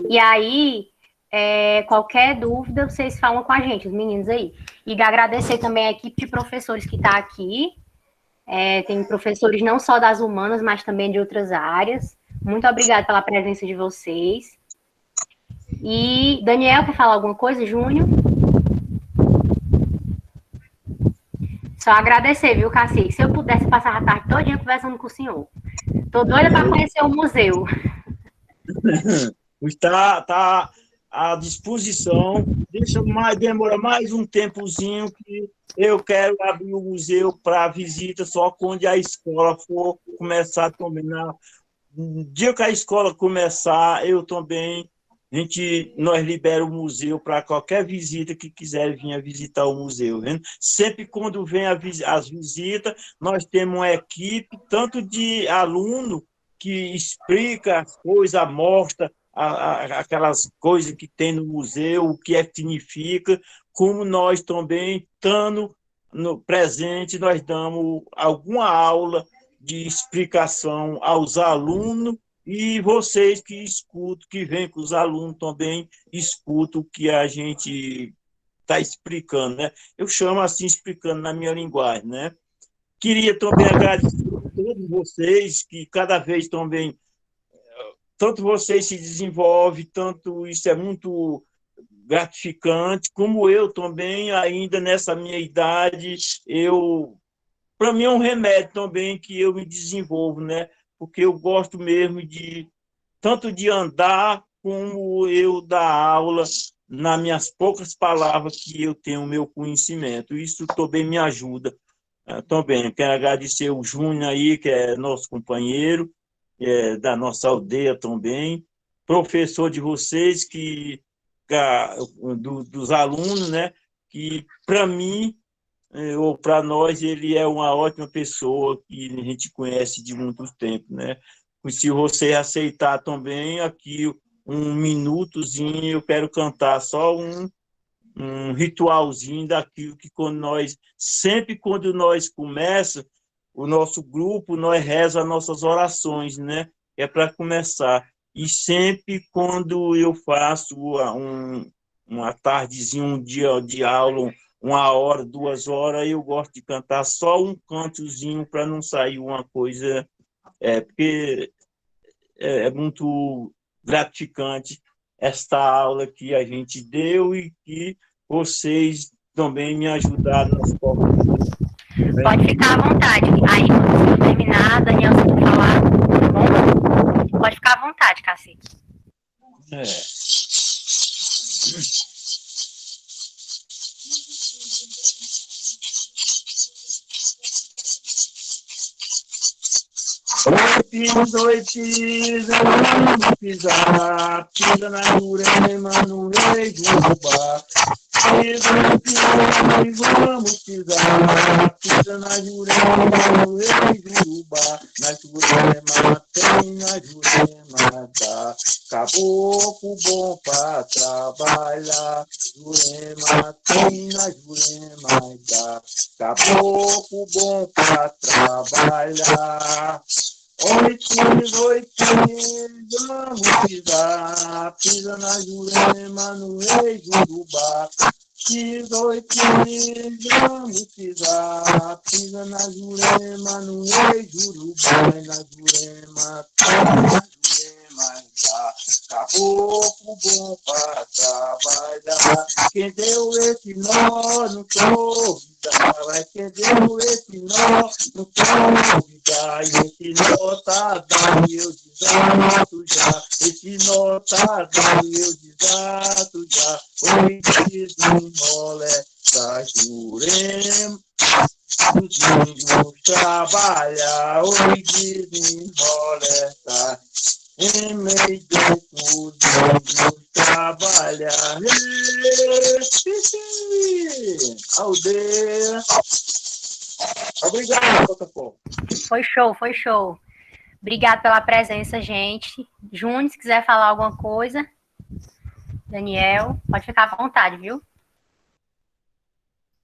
Speaker 1: E aí, qualquer dúvida, vocês falam com a gente, os meninos aí. E agradecer também a equipe de professores que está aqui. Tem professores não só das humanas, mas também de outras áreas. Muito obrigada pela presença de vocês. E Daniel, quer falar alguma coisa, Júnior? Só Só agradecer, viu, Cacique? Se eu pudesse passar a tarde todinha conversando com o senhor. Tô doida para conhecer o museu.
Speaker 4: Está à disposição. Demora mais um tempozinho que eu quero abrir o museu para visita só quando a escola for começar também. No dia que a escola começar, eu também, nós liberamos o museu para qualquer visita que quiser vir visitar o museu. Né? Sempre quando vem as visitas, nós temos uma equipe, tanto de aluno que explica as coisas, mostra aquelas coisas que tem no museu, o que significa, como nós também, estando no presente, nós damos alguma aula de explicação aos alunos e vocês que escutam, que vêm com os alunos também, escutam o que a gente está explicando, né? Eu chamo assim, explicando na minha linguagem, né? Queria também agradecer a todos vocês, que cada vez também, tanto vocês se desenvolvem, tanto isso é muito gratificante, como eu também, ainda nessa minha idade, para mim é um remédio também que eu me desenvolvo, né? Porque eu gosto mesmo tanto de andar, como eu dar aula, nas minhas poucas palavras que eu tenho o meu conhecimento. Isso também me ajuda. Também quero agradecer o Júnior aí, que é nosso companheiro, da nossa aldeia também, professor de vocês, dos alunos, né? Que, para mim, ou para nós, ele é uma ótima pessoa que a gente conhece de muito tempo, né? E se você aceitar também, aqui um minutozinho, eu quero cantar só um ritualzinho daquilo que sempre quando nós começa o nosso grupo, nós reza as nossas orações, né? É para começar. E sempre quando eu faço uma tardezinha, um dia de aula, 1 hora, 2 horas, eu gosto de cantar só um cantozinho para não sair uma coisa, porque é muito gratificante esta aula que a gente deu e que vocês também me ajudaram nas formas.
Speaker 1: Pode ficar à vontade. Aí, quando você terminar, Daniel, você for falar, tá bom? Pode ficar à vontade, Cacique.
Speaker 4: É. Oi, pisa, vamos pisar, pisa na Jurema, no rei do Urubá. Pisa, vamos pisar, pisa na Jurema, no rei do Urubá. Na Jurema tem, na Jurema dá, caboclo bom pra trabalhar. Jurema tem, na Jurema dá, caboclo bom pra trabalhar. Oi, vamos pisar, pisa na Jurema, no rei do Urubá. Oi, vamos pisar, pisa na Jurema, no rei do Urubá. E na Jurema, na Jurema, dá, caboclo bom pra trabalhar. Quem deu esse nó, não soube dar, mas quem deu esse nó, não soube dar. E esse nó tá dando, eu desato já. Esse nó tá dando, eu desato já. Oi, desenrola essa Jurema, os índios trabalhar. Oi, desenrola essa em meio dos índios trabalhar. Aldeia. Obrigado, Botafogo.
Speaker 1: Foi show, foi show. Obrigado pela presença, gente. Júnior, se quiser falar alguma coisa. Daniel, pode ficar à vontade, viu?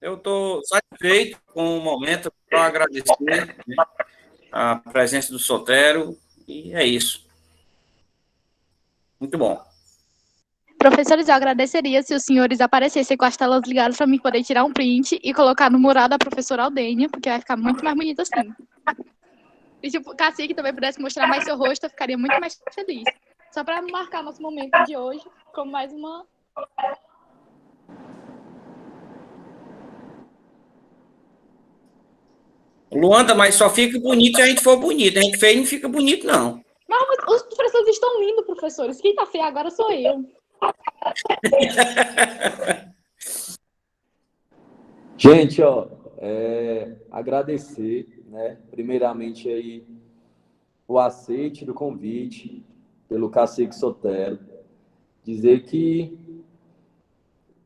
Speaker 3: Eu estou satisfeito com o momento, para agradecer, né, a presença do Sotero, e é isso. Muito bom.
Speaker 7: Professores, eu agradeceria se os senhores aparecessem com as telas ligadas para mim poder tirar um print e colocar no mural da professora Aldênia, porque vai ficar muito mais bonito assim. E se o Cacique também pudesse mostrar mais seu rosto, eu ficaria muito mais feliz. Só para marcar nosso momento de hoje como mais uma...
Speaker 3: Luanda, mas só fica bonito se a gente for bonito. A gente feio não fica bonito, não.
Speaker 7: Não, mas os professores estão lindos, professores. Quem tá feio agora sou eu.
Speaker 2: Gente, ó, agradecer, né, primeiramente aí o aceite do convite pelo Cacique Sotero, dizer que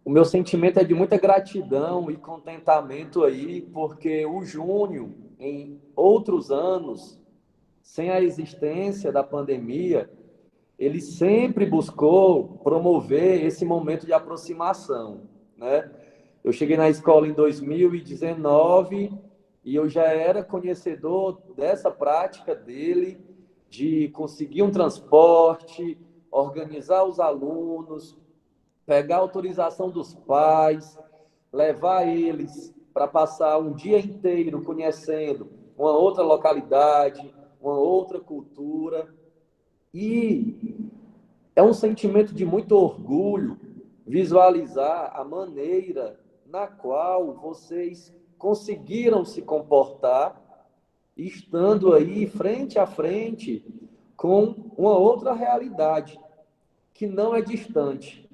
Speaker 2: o meu sentimento é de muita gratidão e contentamento aí, porque o Júnior, em outros anos, sem a existência da pandemia, ele sempre buscou promover esse momento de aproximação, né? Eu cheguei na escola em 2019 e eu já era conhecedor dessa prática dele de conseguir um transporte, organizar os alunos, pegar a autorização dos pais, levar eles para passar um dia inteiro conhecendo uma outra localidade, uma outra cultura. E é um sentimento de muito orgulho visualizar a maneira na qual vocês conseguiram se comportar, estando aí frente a frente com uma outra realidade que não é distante.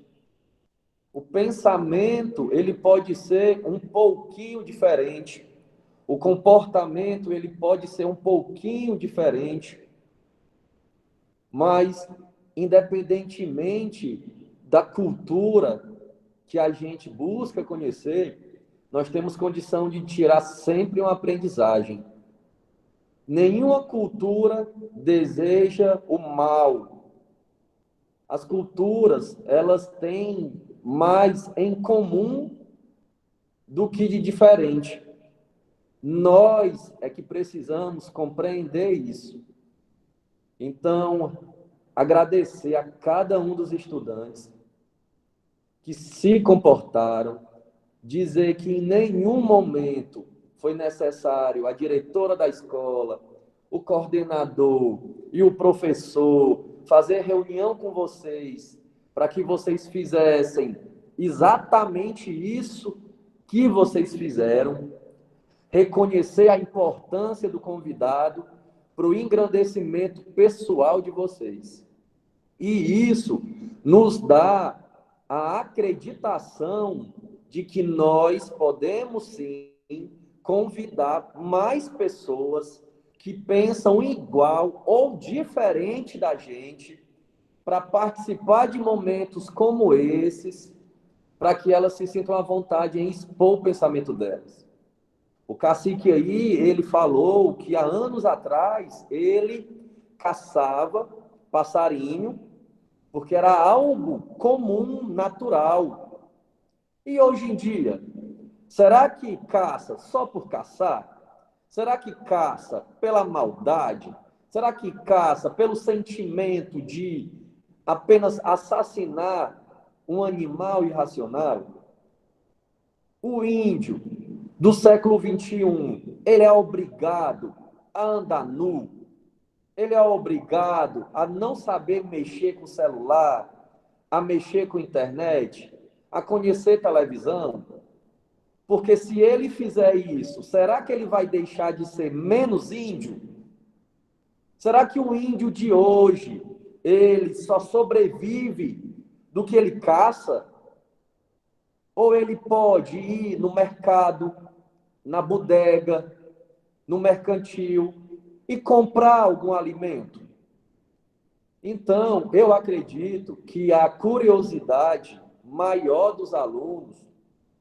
Speaker 2: O pensamento, ele pode ser um pouquinho diferente. O comportamento, ele pode ser um pouquinho diferente. Mas, independentemente da cultura que a gente busca conhecer, nós temos condição de tirar sempre uma aprendizagem. Nenhuma cultura deseja o mal. As culturas, elas têm mais em comum do que de diferente. Nós é que precisamos compreender isso. Então, agradecer a cada um dos estudantes que se comportaram, dizer que em nenhum momento foi necessário a diretora da escola, o coordenador e o professor fazer reunião com vocês para que vocês fizessem exatamente isso que vocês fizeram, reconhecer a importância do convidado para o engrandecimento pessoal de vocês. E isso nos dá a acreditação de que nós podemos, sim, convidar mais pessoas que pensam igual ou diferente da gente para participar de momentos como esses, para que elas se sintam à vontade em expor o pensamento delas. O cacique aí, ele falou que há anos atrás ele caçava passarinho, porque era algo comum, natural. E hoje em dia, será que caça só por caçar? Será que caça pela maldade? Será que caça pelo sentimento de apenas assassinar um animal irracional? O índio do século XXI, ele é obrigado a andar nu, ele é obrigado a não saber mexer com o celular, a mexer com a internet, a conhecer televisão, porque se ele fizer isso, será que ele vai deixar de ser menos índio? Será que o índio de hoje, ele só sobrevive do que ele caça? Ou ele pode ir no mercado, na bodega, no mercantil e comprar algum alimento? Então, eu acredito que a curiosidade maior dos alunos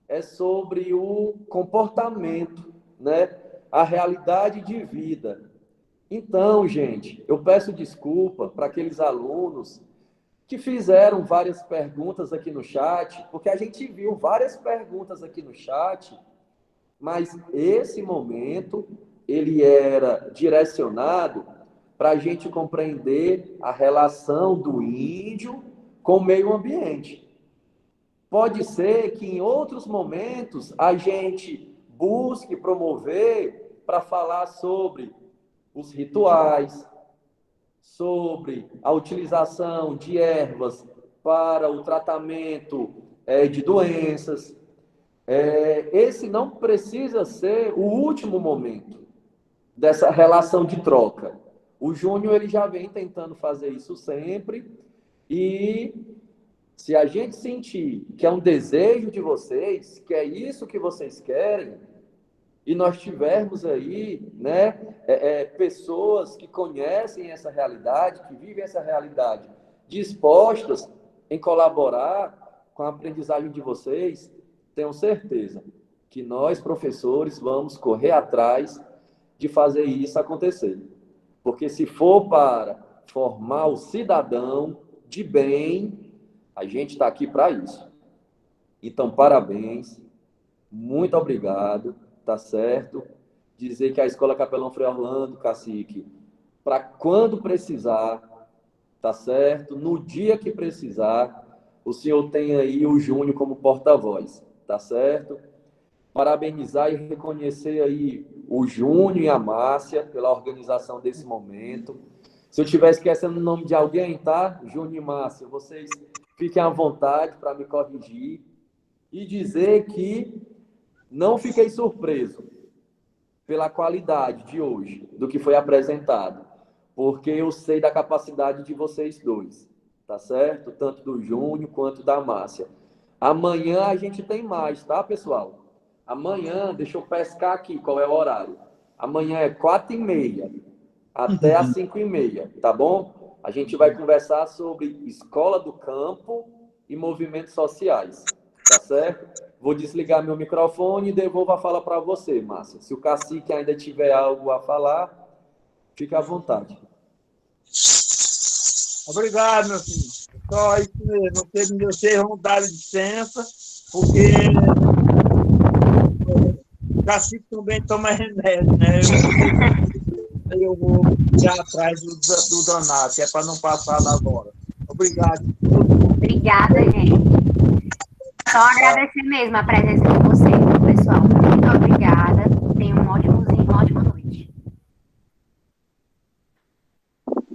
Speaker 2: é sobre o comportamento, né? A realidade de vida. Então, gente, eu peço desculpa para aqueles alunos que fizeram várias perguntas aqui no chat, porque a gente viu várias perguntas aqui no chat, mas esse momento, ele era direcionado para a gente compreender a relação do índio com o meio ambiente. Pode ser que em outros momentos a gente busque promover para falar sobre os rituais, sobre a utilização de ervas para o tratamento de doenças. Esse não precisa ser o último momento. dessa relação de troca. O Júnior ele já vem tentando fazer isso sempre, e se a gente sentir que é um desejo de vocês, que é isso que vocês querem, e nós tivermos aí, né, pessoas que conhecem essa realidade, que vivem essa realidade, dispostas em colaborar com a aprendizagem de vocês, tenho certeza que nós, professores, vamos correr atrás de fazer isso acontecer. Porque se for para formar o cidadão de bem, a gente está aqui para isso. Então, parabéns, muito obrigado, tá certo? Dizer que a Escola Capelão Frei Orlando, cacique, para quando precisar, tá certo? No dia que precisar, o senhor tem aí o Júnior como porta-voz, tá certo? Parabenizar e reconhecer aí o Júnior e a Márcia pela organização desse momento. Se eu estiver esquecendo o nome de alguém, tá? Júnior e Márcia, vocês fiquem à vontade para me corrigir e dizer que não fiquei surpreso pela qualidade de hoje, do que foi apresentado, porque eu sei da capacidade de vocês dois, tá certo? Tanto do Júnior quanto da Márcia. Amanhã a gente tem mais, tá, pessoal? Amanhã, deixa eu pescar aqui qual é o horário. Amanhã é 4h30 até as 5h30, tá bom? A gente vai conversar sobre escola do campo e movimentos sociais, tá certo? Vou desligar meu microfone e devolvo a fala para você, Márcia. Se o cacique ainda tiver algo a falar, fique à vontade.
Speaker 4: Obrigado, meu filho. Só isso mesmo. Você me deu vontade de licença, porque o cacique também toma remédio, né? Eu vou ir atrás do danado, que é para não passar das horas. Obrigado.
Speaker 1: Obrigada, gente. Só agradecer mesmo a presença de vocês, pessoal. Muito obrigada.